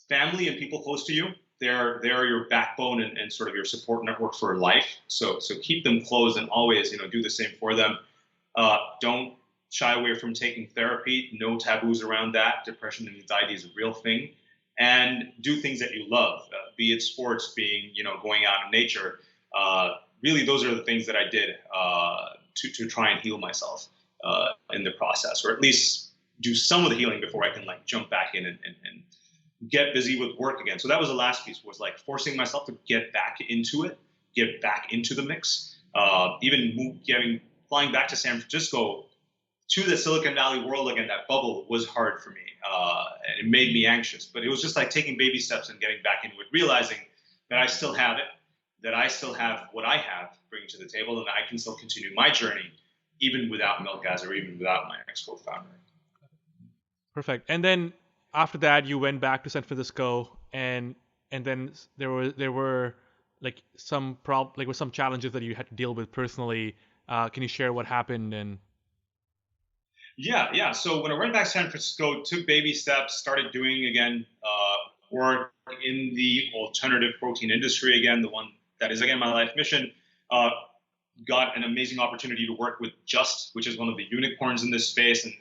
family and people close to you. They're your backbone and sort of your support network for life. So keep them close and always do the same for them. Don't shy away from taking therapy. No taboos around that. Depression and anxiety is a real thing. And do things that you love, be it sports, being, going out in nature. Really, those are the things that I did to try and heal myself in the process, or at least do some of the healing before I can like jump back in and get busy with work again. So that was the last piece, was like forcing myself to get back into it, get back into the mix. Flying back to San Francisco to the Silicon Valley world again, that bubble was hard for me. And it made me anxious, but it was just like taking baby steps and getting back into it, realizing that I still have it, that I still have what I have bringing to the table, and that I can still continue my journey even without Milk Guys or even without my ex-co-founder. Perfect. And then after that, you went back to San Francisco, and then there were like some challenges that you had to deal with personally. Can you share what happened? And Yeah. So when I went back to San Francisco, took baby steps, started doing again work in the alternative protein industry again, the one that is again my life mission. Uh, Got an amazing opportunity to work with Just, which is one of the unicorns in this space, and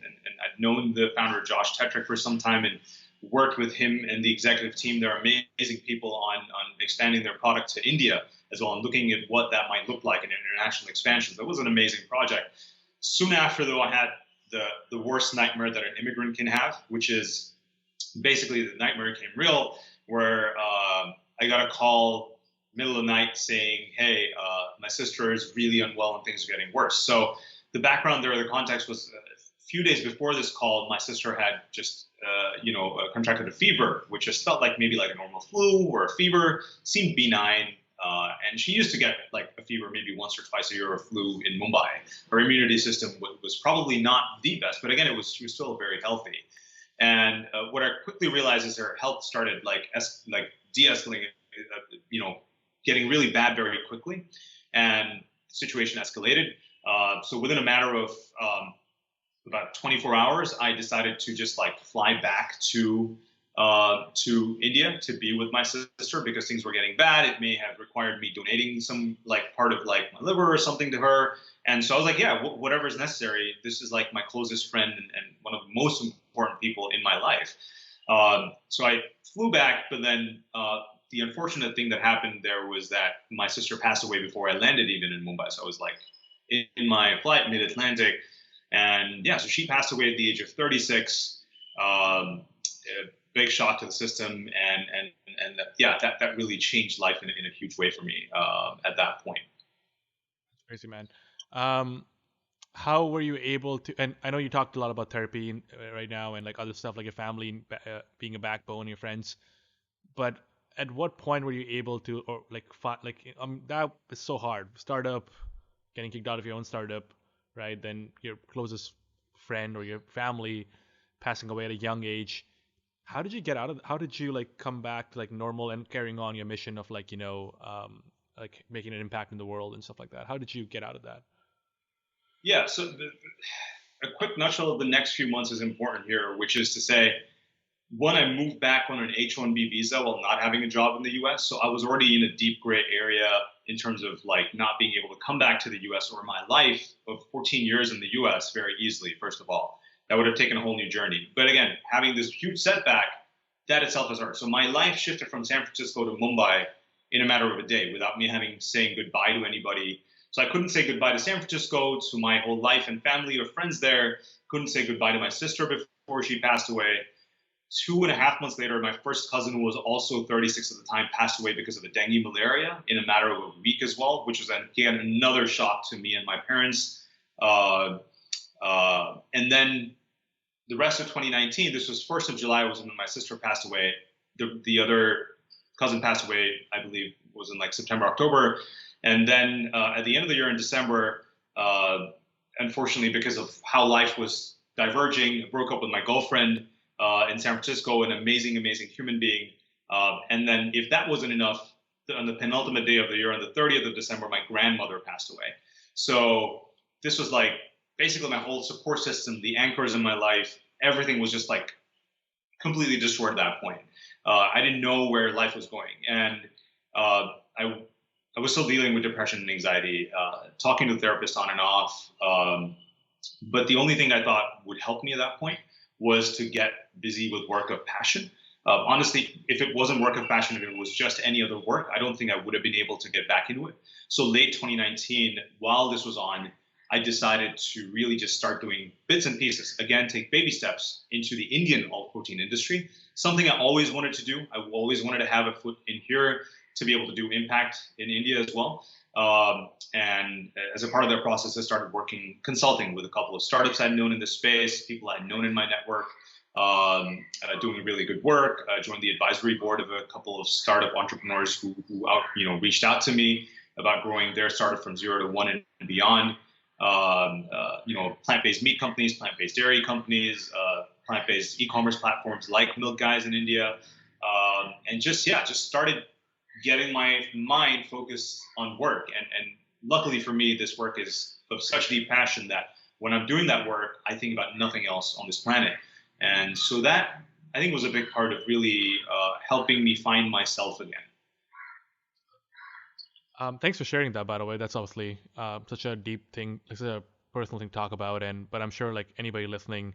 I've known the founder Josh Tetrick for some time and worked with him and the executive team. They're amazing people on expanding their product to India as well, and looking at what that might look like in international expansion. That was an amazing project. Soon after, though, I had the worst nightmare that an immigrant can have, which is basically the nightmare became real, where I got a call middle of the night saying, hey, my sister is really unwell and things are getting worse. So the background there, the context was a few days before this call, my sister had just, contracted a fever, which just felt like maybe like a normal flu or a fever, seemed benign. And she used to get like a fever maybe once or twice a year, or a flu in Mumbai. Her immunity system was probably not the best, but again, she was still very healthy. And what I quickly realized is her health started like de-escalating getting really bad very quickly, and the situation escalated. So within a matter of about 24 hours, I decided to just like fly back to India to be with my sister because things were getting bad. It may have required me donating some like part of like my liver or something to her. And so I was like, yeah, whatever is necessary. This is like my closest friend and one of the most important people in my life. So I flew back, but then the unfortunate thing that happened there was that my sister passed away before I landed even in Mumbai. So I was like in my flight mid-Atlantic. And yeah, so she passed away at the age of 36. A big shock to the system, and yeah, that really changed life in a huge way for me at that point. Crazy, man. How were you able to? And I know you talked a lot about therapy right now, and like other stuff, like your family being a backbone, your friends. But at what point were you able to, or like, that is so hard. Startup, getting kicked out of your own startup, right? Then your closest friend or your family passing away at a young age. How did you get out of? How did you like come back to like normal and carrying on your mission of like like making an impact in the world and stuff like that? How did you get out of that? Yeah, so a quick nutshell of the next few months is important here, which is to say, one, I moved back on an H-1B visa while not having a job in the U.S. So I was already in a deep gray area in terms of like not being able to come back to the U.S. or my life of 14 years in the U.S. very easily. First of all, that would have taken a whole new journey. But again, having this huge setback, that itself is hard. So my life shifted from San Francisco to Mumbai in a matter of a day without me having saying goodbye to anybody. So I couldn't say goodbye to San Francisco, to my whole life and family or friends there. Couldn't say goodbye to my sister before she passed away. 2.5 months later, my first cousin, who was also 36 at the time, passed away because of the dengue malaria in a matter of a week as well, which was again another shock to me and my parents. And then the rest of 2019, this was 1st of July, was when my sister passed away. The other cousin passed away, I believe, was in like September, October. And then at the end of the year in December, unfortunately, because of how life was diverging, I broke up with my girlfriend in San Francisco, an amazing, amazing human being. And then if that wasn't enough, on the penultimate day of the year, on the 30th of December, my grandmother passed away. So this was like basically my whole support system, the anchors in my life, everything was just like completely destroyed at that point. I didn't know where life was going. And I was still dealing with depression and anxiety, talking to therapists on and off. But the only thing I thought would help me at that point was to get busy with work of passion. Honestly, if it wasn't work of passion, if it was just any other work, I don't think I would have been able to get back into it. So late 2019, while this was on, I decided to really just start doing bits and pieces. Again, take baby steps into the Indian alt protein industry, something I always wanted to do. I always wanted to have a foot in here to be able to do impact in India as well. And as a part of that process, I started consulting with a couple of startups I'd known in this space, people I'd known in my network, doing really good work. I joined the advisory board of a couple of startup entrepreneurs who reached out to me about growing their startup from 0 to 1 and beyond. Plant-based meat companies, plant-based dairy companies, plant-based e-commerce platforms like Mylk guys in India, and just started getting my mind focused on work. And luckily for me, this work is of such deep passion that when I'm doing that work, I think about nothing else on this planet. And so that, I think, was a big part of really helping me find myself again. Thanks for sharing that, by the way. That's obviously such a deep thing, it's a personal thing to talk about, but I'm sure like anybody listening,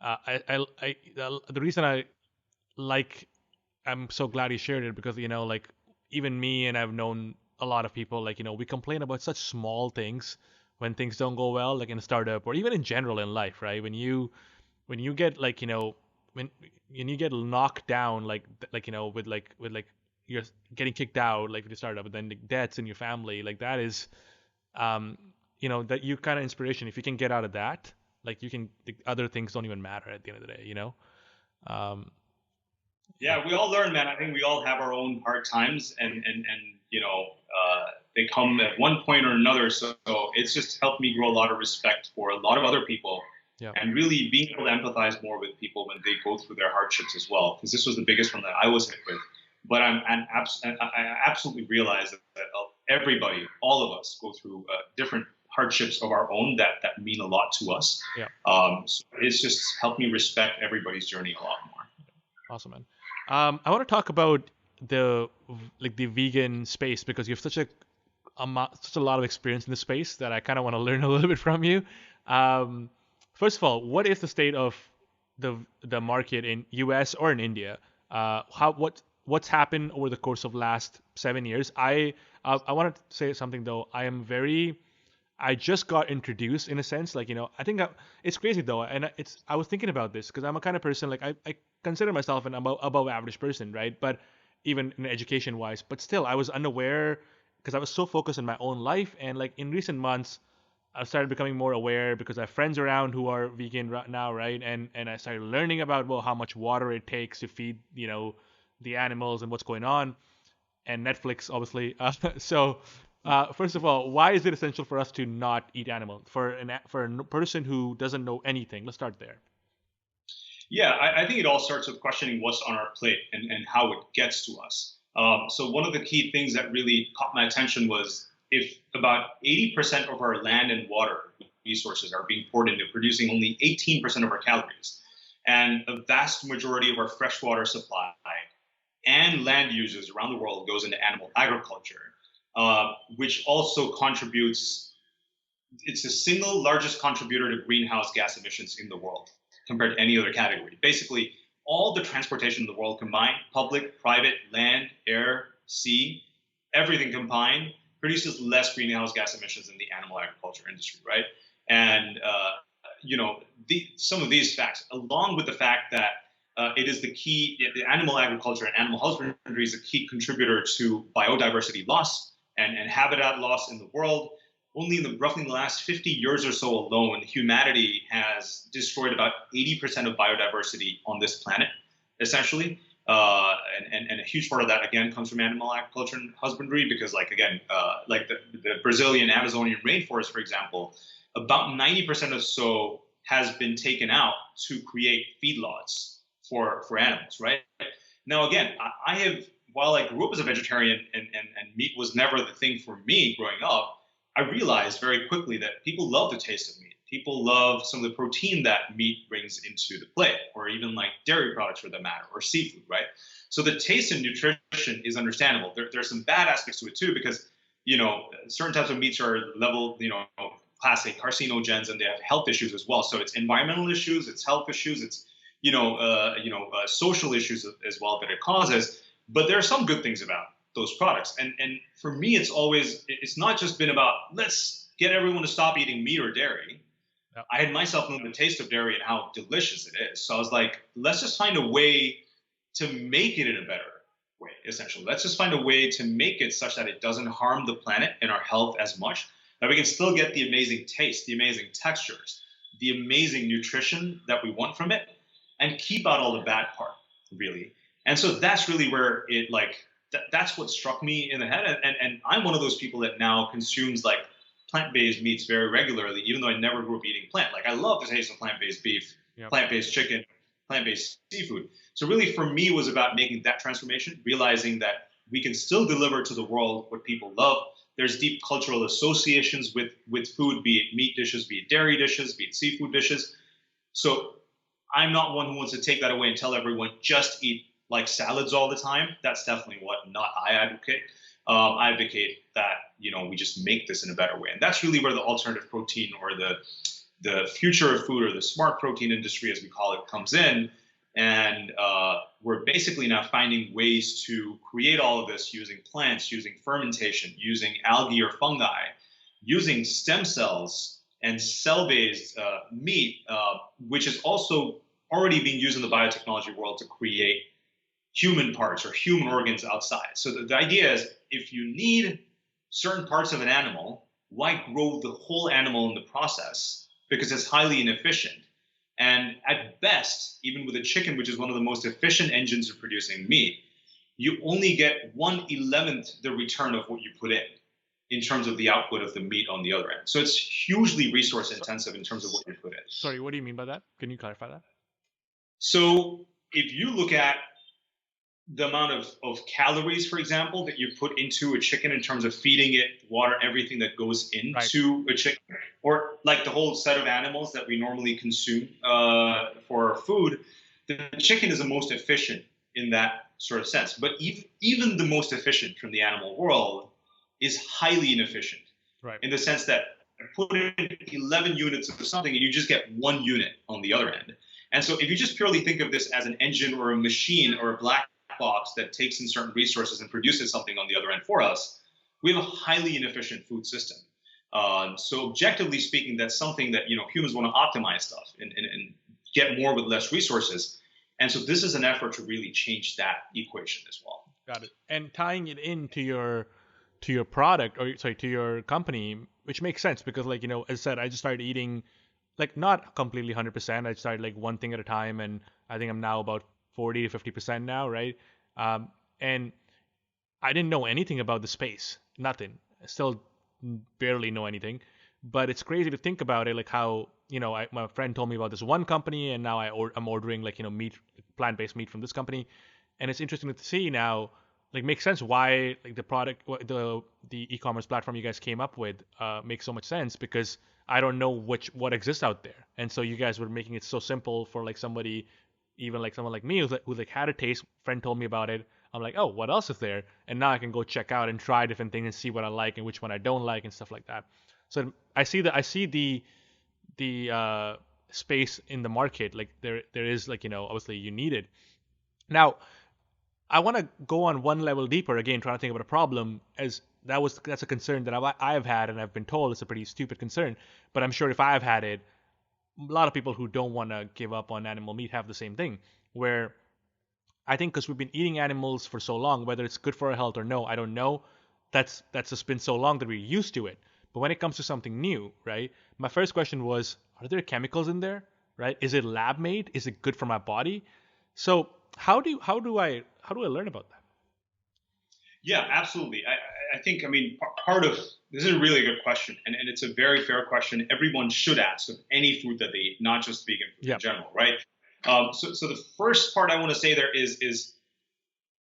the reason I'm so glad you shared it because like even me and I've known a lot of people like we complain about such small things when things don't go well, like in a startup or even in general in life, right? When you get like when you get knocked down with you're getting kicked out like with the startup, but then the debts in your family, like that is that you kind of inspiration. If you can get out of that, like the other things don't even matter at the end of the day, Yeah, we all learn, man. I think we all have our own hard times, and they come at one point or another. So it's just helped me grow a lot of respect for a lot of other people, and really being able to empathize more with people when they go through their hardships as well. Because this was the biggest one that I was hit with. But I absolutely realize that everybody, all of us, go through different hardships of our own that mean a lot to us. Yeah. So it's just helped me respect everybody's journey a lot more. Awesome, man. I want to talk about the vegan space because you have such a lot of experience in the space that I kind of want to learn a little bit from you. Um, First of all, what is the state of the market in US or in India? What's happened over the course of last 7 years? I want to say something though. I just got introduced in a sense, like I think it's crazy though, and I was thinking about this because I'm a kind of person like I consider myself an above average person, right? But even in education wise, but still I was unaware because I was so focused on my own life, and like in recent months I started becoming more aware because I have friends around who are vegan right now, right? And I started learning about how much water it takes to feed the animals and what's going on, and Netflix, obviously. First of all, why is it essential for us to not eat animals? For a person who doesn't know anything, let's start there. Yeah, I think it all starts with questioning what's on our plate and how it gets to us. So one of the key things that really caught my attention was if about 80% of our land and water resources are being poured into producing only 18% of our calories, and a vast majority of our freshwater supply and land uses around the world goes into animal agriculture, which also contributes. It's the single largest contributor to greenhouse gas emissions in the world compared to any other category. Basically, all the transportation in the world combined, public, private, land, air, sea, everything combined, produces less greenhouse gas emissions than the animal agriculture industry, right? And some of these facts, along with the fact that it is the animal agriculture and animal husbandry is a key contributor to biodiversity loss and habitat loss in the world. Only roughly in the last 50 years or so alone, humanity has destroyed about 80% of biodiversity on this planet, essentially. And a huge part of that, again, comes from animal agriculture and husbandry because, like the Brazilian Amazonian rainforest, for example, about 90% or so has been taken out to create feedlots for animals, right? Now, again, while I grew up as a vegetarian and meat was never the thing for me growing up, I realized very quickly that people love the taste of meat. People love some of the protein that meat brings into the plate, or even like dairy products for that matter, or seafood, right? So the taste and nutrition is understandable. There's some bad aspects to it too, because certain types of meats are class A carcinogens, and they have health issues as well. So it's environmental issues, it's health issues, it's social issues as well that it causes. But there are some good things about those products. And for me, it's not just been about let's get everyone to stop eating meat or dairy. Yep. I had myself know the taste of dairy and how delicious it is. So I was like, let's just find a way to make it in a better way, essentially. Let's just find a way to make it such that it doesn't harm the planet and our health as much, that we can still get the amazing taste, the amazing textures, the amazing nutrition that we want from it, and keep out all the bad part, really. And so that's really where it that's what struck me in the head. And I'm one of those people that now consumes like plant-based meats very regularly, even though I never grew up eating plant. Like I love the taste of plant-based beef, yep, plant-based chicken, plant-based seafood. So really for me it was about making that transformation, realizing that we can still deliver to the world what people love. There's deep cultural associations with food, be it meat dishes, be it dairy dishes, be it seafood dishes. So I'm not one who wants to take that away and tell everyone just eat like salads all the time. That's definitely what not I advocate. I advocate that we just make this in a better way, and that's really where the alternative protein or the future of food or the smart protein industry, as we call it, comes in. And we're basically now finding ways to create all of this using plants, using fermentation, using algae or fungi, using stem cells and cell-based meat, which is also already being used in the biotechnology world to create human parts or human organs outside. So the idea is if you need certain parts of an animal, why grow the whole animal in the process? Because it's highly inefficient. And at best, even with a chicken, which is one of the most efficient engines of producing meat, you only get 1/11th the return of what you put in terms of the output of the meat on the other end. So it's hugely resource intensive in terms of what you put in. Sorry, what do you mean by that? Can you clarify that? So if you look at the amount of calories, for example, that you put into a chicken in terms of feeding it, water, everything that goes Right. into a chicken, or like the whole set of animals that we normally consume for food, the chicken is the most efficient in that sort of sense. But even the most efficient from the animal world is highly inefficient Right. in the sense that put in 11 units of something and you just get 1 unit on the other end. And so if you just purely think of this as an engine or a machine or a black box that takes in certain resources and produces something on the other end for us, we have a highly inefficient food system. So objectively speaking, that's something that humans want to optimize stuff and get more with less resources. And so this is an effort to really change that equation as well. Got it. And tying it into your product, or sorry, to your company, which makes sense because, like, as I said, I just started eating, like, not completely 100%. I started like one thing at a time, and I think I'm now about 40 to 50% now, right? And I didn't know anything about the space, nothing. I still barely know anything, but it's crazy to think about it, like how my friend told me about this one company, and now I'm ordering, like, meat, plant-based meat from this company, and it's interesting to see now, like, makes sense why, like, the product, the e-commerce platform you guys came up with makes so much sense, because I don't know what exists out there, and so you guys were making it so simple for, like, somebody, even like someone like me who had a taste. Friend told me about it. I'm like, oh, what else is there? And now I can go check out and try different things and see what I like and which one I don't like and stuff like that. So I see the space in the market. Like, there is, like, obviously you need it. Now, I want to go on one level deeper again, trying to think about a problem, as that's a concern that I've had, and I've been told it's a pretty stupid concern. But I'm sure if I've had it, a lot of people who don't want to give up on animal meat have the same thing, where I think because we've been eating animals for so long, whether it's good for our health or no, I don't know. That's just been so long that we're used to it. But when it comes to something new, right? My first question was, are there chemicals in there? Right? Is it lab made? Is it good for my body? So how do I learn about that? Yeah, absolutely. I think, I mean, part of this is a really good question, and it's a very fair question. Everyone should ask of any food that they eat, not just vegan food Yeah. in general, right? So the first part I want to say there is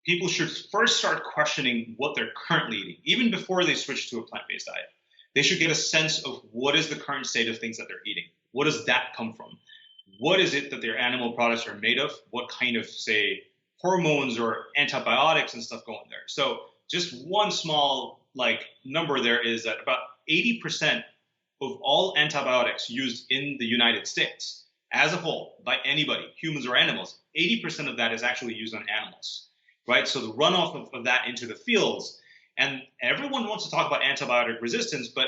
people should first start questioning what they're currently eating, even before they switch to a plant-based diet. They should get a sense of what is the current state of things that they're eating. What does that come from? What is it that their animal products are made of? What kind of, say, hormones or antibiotics and stuff go in there? So just one small number there is that about 80% of all antibiotics used in the United States as a whole by anybody, humans or animals, 80% of that is actually used on animals, right? So the runoff of that into the fields, and everyone wants to talk about antibiotic resistance, but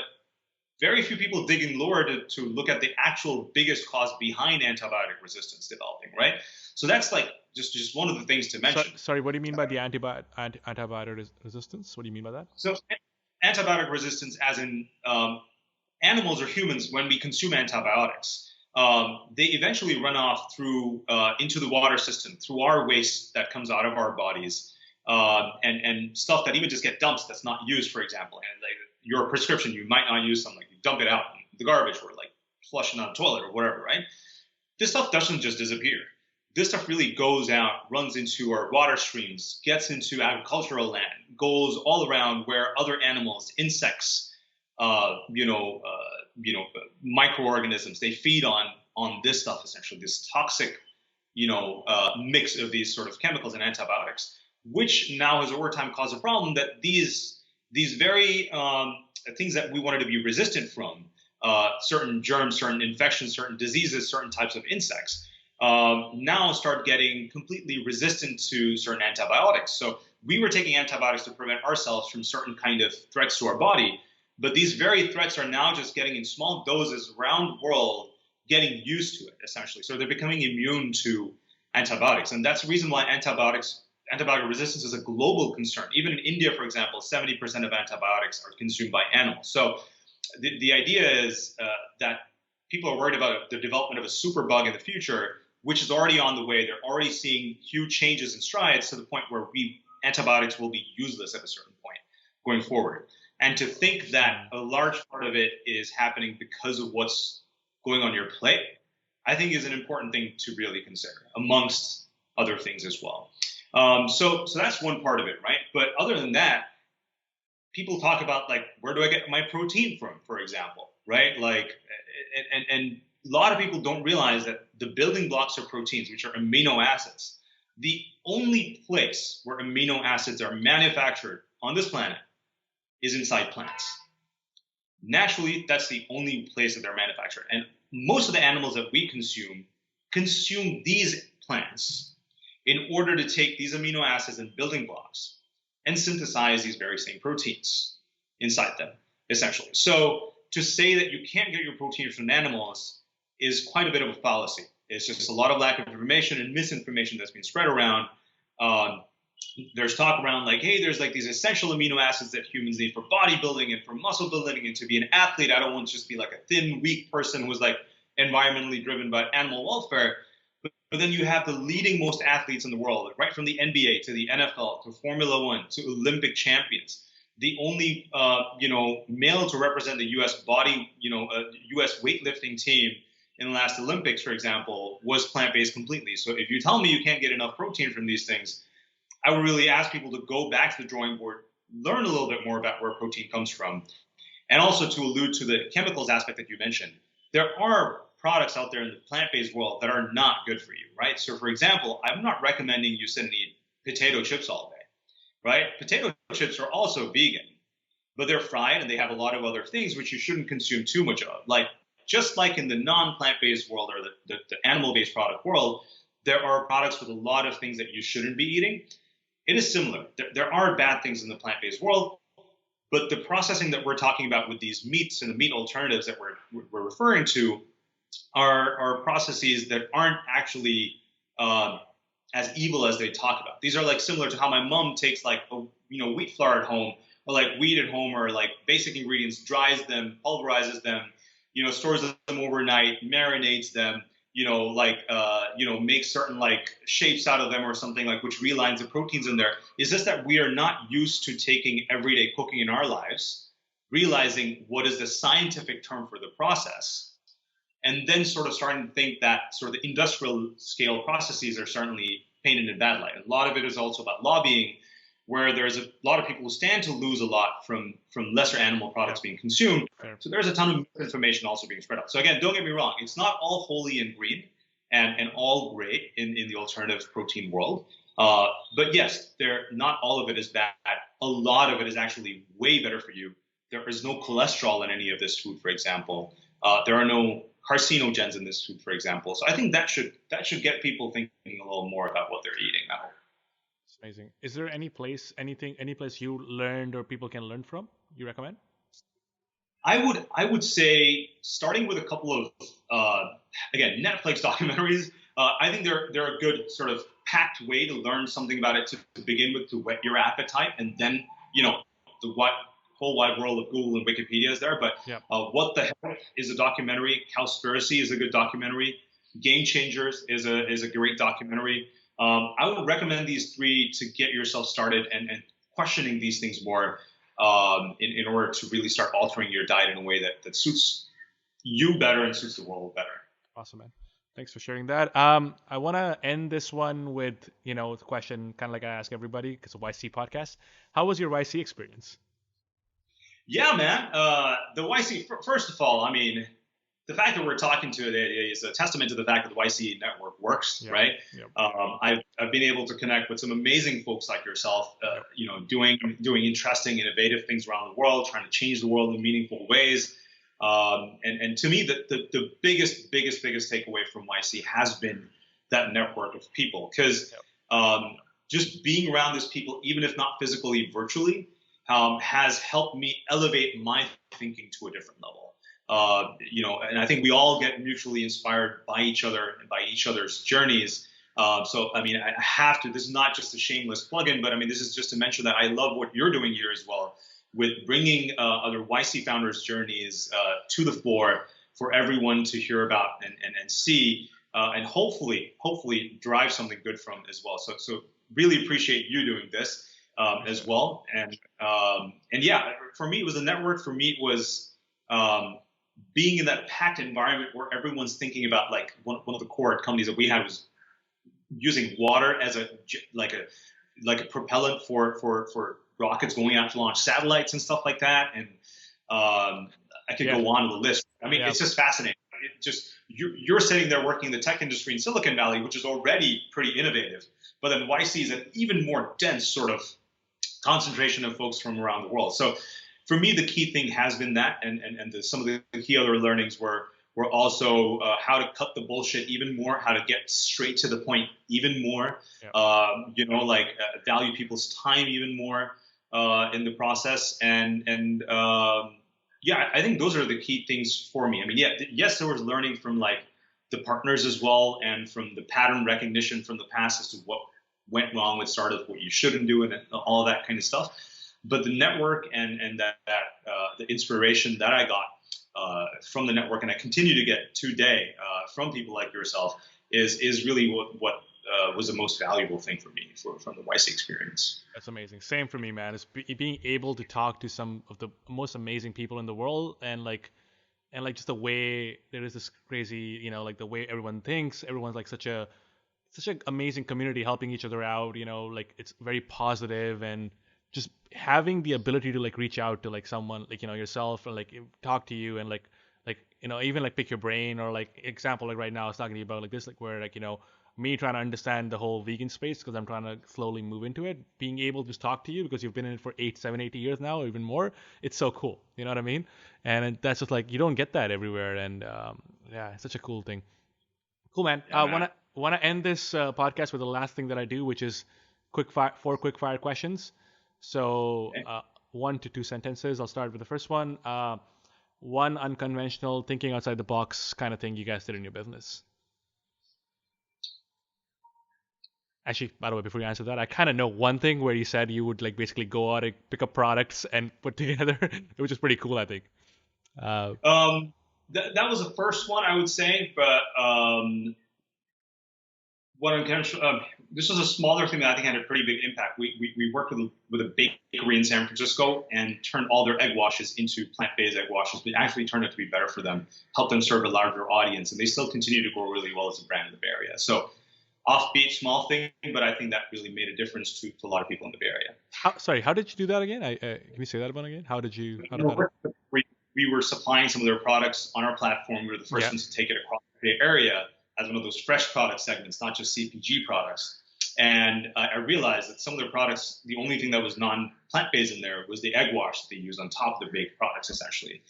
very few people dig in lower to look at the actual biggest cause behind antibiotic resistance developing, right? So that's like just one of the things to mention. Sorry, what do you mean by the antibiotic resistance? What do you mean by that? So antibiotic resistance, as in animals or humans, when we consume antibiotics, they eventually run off through into the water system through our waste that comes out of our bodies, and stuff that even just get dumped that's not used, for example. And like your prescription, you might not use something, like you dump it out in the garbage or like flush it on the toilet or whatever, right? This stuff doesn't just disappear. This stuff really goes out, runs into our water streams, gets into agricultural land, goes all around where other animals, insects, microorganisms, they feed on this stuff, essentially, this toxic, mix of these sort of chemicals and antibiotics, which now has over time caused a problem that these very things that we wanted to be resistant from, certain germs, certain infections, certain diseases, certain types of insects, now start getting completely resistant to certain antibiotics. So we were taking antibiotics to prevent ourselves from certain kind of threats to our body, but these very threats are now just getting in small doses around the world, getting used to it, essentially. So they're becoming immune to antibiotics. And that's the reason why antibiotic resistance is a global concern. Even in India, for example, 70% of antibiotics are consumed by animals. So the idea is that people are worried about the development of a superbug in the future, which is already on the way. They're already seeing huge changes and strides to the point where antibiotics will be useless at a certain point going forward. And to think that a large part of it is happening because of what's going on your plate, I think is an important thing to really consider, amongst other things as well. So that's one part of it, right? But other than that, people talk about like, where do I get my protein from, for example, right? Like, and a lot of people don't realize that the building blocks of proteins, which are amino acids, the only place where amino acids are manufactured on this planet is inside plants. Naturally, that's the only place that they're manufactured. And most of the animals that we consume these plants in order to take these amino acids and building blocks and synthesize these very same proteins inside them, essentially. So to say that you can't get your protein from animals is quite a bit of a fallacy. It's just a lot of lack of information and misinformation that's been spread around. There's talk around like, hey, there's like these essential amino acids that humans need for bodybuilding and for muscle building and to be an athlete. I don't want to just be like a thin, weak person who's like environmentally driven by animal welfare. But then you have the leading most athletes in the world, right from the NBA to the NFL to Formula One to Olympic champions. The only male to represent the U.S. U.S. weightlifting team in the last Olympics, for example, was plant-based completely. So if you tell me you can't get enough protein from these things, I would really ask people to go back to the drawing board, learn a little bit more about where protein comes from, and also to allude to the chemicals aspect that you mentioned. There are products out there in the plant-based world that are not good for you, right? So, for example, I'm not recommending you sit and eat potato chips all day, right? Potato chips are also vegan, but they're fried and they have a lot of other things which you shouldn't consume too much of. Like, just like in the non-plant-based world or the animal-based product world, there are products with a lot of things that you shouldn't be eating. It is similar. There are bad things in the plant-based world, but the processing that we're talking about with these meats and the meat alternatives that we're referring to are processes that aren't actually as evil as they talk about. These are like similar to how my mom takes like wheat flour at home or like wheat at home or like basic ingredients, dries them, pulverizes them, stores them overnight, marinates them, make certain like shapes out of them or something like which realigns the proteins in there. It's just that we are not used to taking everyday cooking in our lives, realizing what is the scientific term for the process, and then sort of starting to think that sort of the industrial scale processes are certainly painted in bad light. A lot of it is also about lobbying, where there's a lot of people who stand to lose a lot from lesser animal products being consumed. So there's a ton of misinformation also being spread out. So again, don't get me wrong, it's not all holy and green and all great in the alternative protein world. But yes, not all of it is bad. A lot of it is actually way better for you. There is no cholesterol in any of this food, for example. There are no carcinogens in this food, for example. So I think that should get people thinking a little more about what they're eating now. It's amazing. Is there any place you learned or people can learn from you recommend? I would say starting with a couple of again Netflix documentaries. I think they're a good sort of packed way to learn something about it to begin with, to whet your appetite, and then the whole wide world of Google and Wikipedia is there. But What the Heck is a documentary. Cowspiracy is a good documentary. Game Changers is a great documentary. I would recommend these three to get yourself started and questioning these things more in order to really start altering your diet in a way that suits you better and suits the world better. Awesome, man. Thanks for sharing that. I want to end this one with, the question kind of like I ask everybody because it's a YC podcast. How was your YC experience? Yeah, man. The YC, first of all, I mean, the fact that we're talking to it is a testament to the fact that the YC network works, right? Yep. I've been able to connect with some amazing folks like yourself, doing interesting, innovative things around the world, trying to change the world in meaningful ways. And to me, the biggest takeaway from YC has been that network of people, because just being around these people, even if not physically, virtually, has helped me elevate my thinking to a different level. And I think we all get mutually inspired by each other and by each other's journeys. So, I mean, I have to, this is not just a shameless plug-in, but I mean, this is just to mention that I love what you're doing here as well, with bringing other YC founders' journeys to the floor for everyone to hear about and see, and hopefully drive something good from as well. So really appreciate you doing this as well. And yeah, for me, it was a network. For me, it was being in that packed environment where everyone's thinking about, like, one of the core companies that we had was using water as like a like a propellant for rockets going out to launch satellites and stuff like that. And I could Yeah. go on with the list. I mean, Yeah. it's just fascinating. It just you're sitting there working in the tech industry in Silicon Valley, which is already pretty innovative, but then YC is an even more dense sort of concentration of folks from around the world. So for me, the key thing has been that, and some of the key other learnings were also how to cut the bullshit even more, how to get straight to the point even more, Yeah. Value people's time even more in the process, and yeah, I think those are the key things for me. I mean, yeah, yes, there was learning from like the partners as well, and from the pattern recognition from the past as to what went wrong with startups, what you shouldn't do, and all of that kind of stuff. But the network and the inspiration that I got from the network, and I continue to get today from people like yourself, is really what was the most valuable thing for me from the YC experience. That's amazing. Same for me, man. It's being able to talk to some of the most amazing people in the world, and like just the way there is this crazy, like the way everyone thinks. Everyone's like such an amazing community helping each other out. Like it's very positive, and just having the ability to like reach out to like someone like yourself, and like talk to you, and like even like pick your brain, or like example like right now I was talking to you about like this, like where like me trying to understand the whole vegan space because I'm trying to slowly move into it, being able to just talk to you because you've been in it for 8 years now, or even more. It's so cool. You know what I mean? And that's just like you don't get that everywhere, and yeah, it's such a cool thing. Cool, man. Yeah, man. Wanna end this podcast with the last thing that I do, which is four quick fire questions. So 1 to 2 sentences. I'll start with the first one. One unconventional, thinking outside the box kind of thing you guys did in your business. Actually, by the way, before you answer that, I kind of know one thing where you said you would like basically go out and pick up products and put together, which is pretty cool, I think. Uh, That was the first one I would say, but what I'm kind of, this was a smaller thing that I think had a pretty big impact. We worked with a bakery in San Francisco and turned all their egg washes into plant-based egg washes. We actually turned it to be better for them, helped them serve a larger audience, and they still continue to grow really well as a brand in the Bay Area. So offbeat, small thing, but I think that really made a difference to a lot of people in the Bay Area. how did you do that again? Can you say that again? How did We that? we were supplying some of their products on our platform. We were the first ones to take it across the Bay Area as one of those fresh product segments, not just CPG products. And I realized that some of their products, the only thing that was non-plant-based in there was the egg wash that they use on top of their baked products, essentially.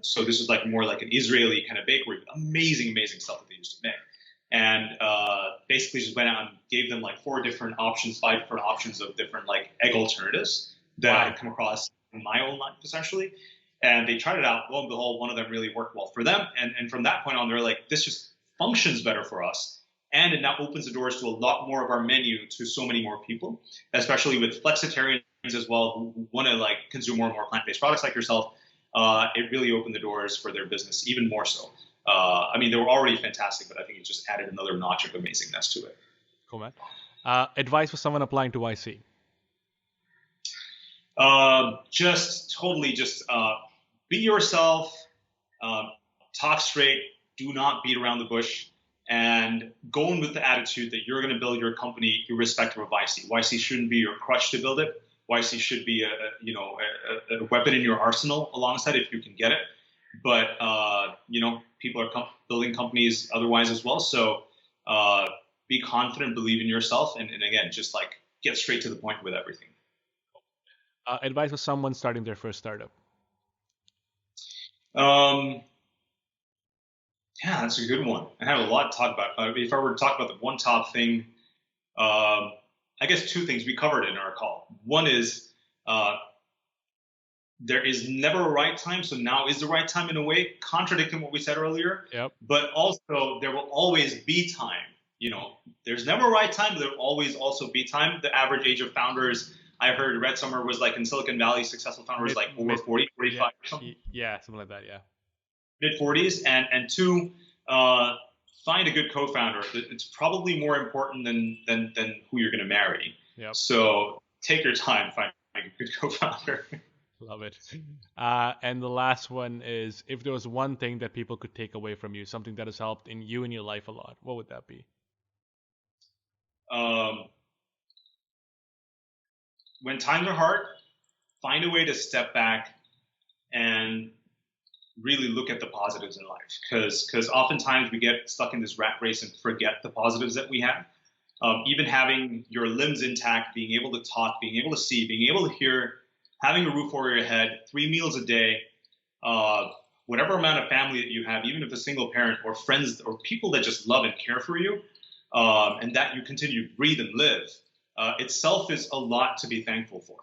So this was like more like an Israeli kind of bakery with amazing, amazing stuff that they used to make. And basically just went out and gave them like 5 different options of different like egg alternatives that I had come across in my own life, essentially. And they tried it out. Lo and behold, one of them really worked well for them. And from that point on, they're like, this just functions better for us. And it now opens the doors to a lot more of our menu to so many more people, especially with flexitarians as well who want to like consume more and more plant-based products like yourself. It really opened the doors for their business even more so. I mean, they were already fantastic, but I think it just added another notch of amazingness to it. Cool, man. Advice for someone applying to YC? Just be yourself, talk straight, do not beat around the bush, and go in with the attitude that you're going to build your company irrespective of YC. YC shouldn't be your crutch to build it. YC should be a weapon in your arsenal alongside if you can get it. But people are building companies otherwise as well. So be confident, believe in yourself, and again, just like get straight to the point with everything. Advice for someone starting their first startup? Yeah, that's a good one. I have a lot to talk about. If I were to talk about the one top thing, I guess 2 things we covered in our call. One is there is never a right time, so now is the right time in a way, contradicting what we said earlier. Yep. But also, there will always be time. There's never a right time, but there will always also be time. The average age of founders, I heard Red Summer was like in Silicon Valley, successful founders like over 40, 45 or something. Yeah, something like that, yeah. Mid-40s. And 2, find a good co-founder. It's probably more important than who you're going to marry. Yep. So take your time, find a good co-founder. Love it. And the last one is, if there was one thing that people could take away from you, something that has helped in you and your life a lot, what would that be? Um, when times are hard, find a way to step back and really look at the positives in life, because oftentimes we get stuck in this rat race and forget the positives that we have. Even having your limbs intact, being able to talk, being able to see, being able to hear, having a roof over your head, 3 meals a day, uh, whatever amount of family that you have, even if a single parent or friends or people that just love and care for you, and that you continue to breathe and live, itself is a lot to be thankful for.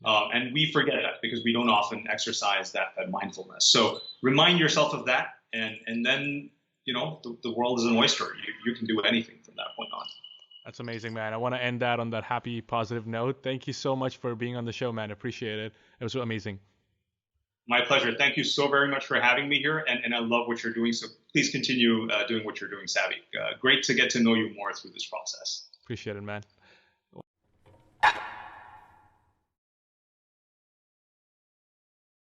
And we forget that because we don't often exercise that mindfulness. So remind yourself of that, and then the world is an oyster. You can do anything from that point on. That's amazing, man. I want to end that on that happy, positive note. Thank you so much for being on the show, man. Appreciate it. It was amazing. My pleasure. Thank you so very much for having me here, and I love what you're doing. So please continue doing what you're doing, Savvy. Great to get to know you more through this process. Appreciate it, man.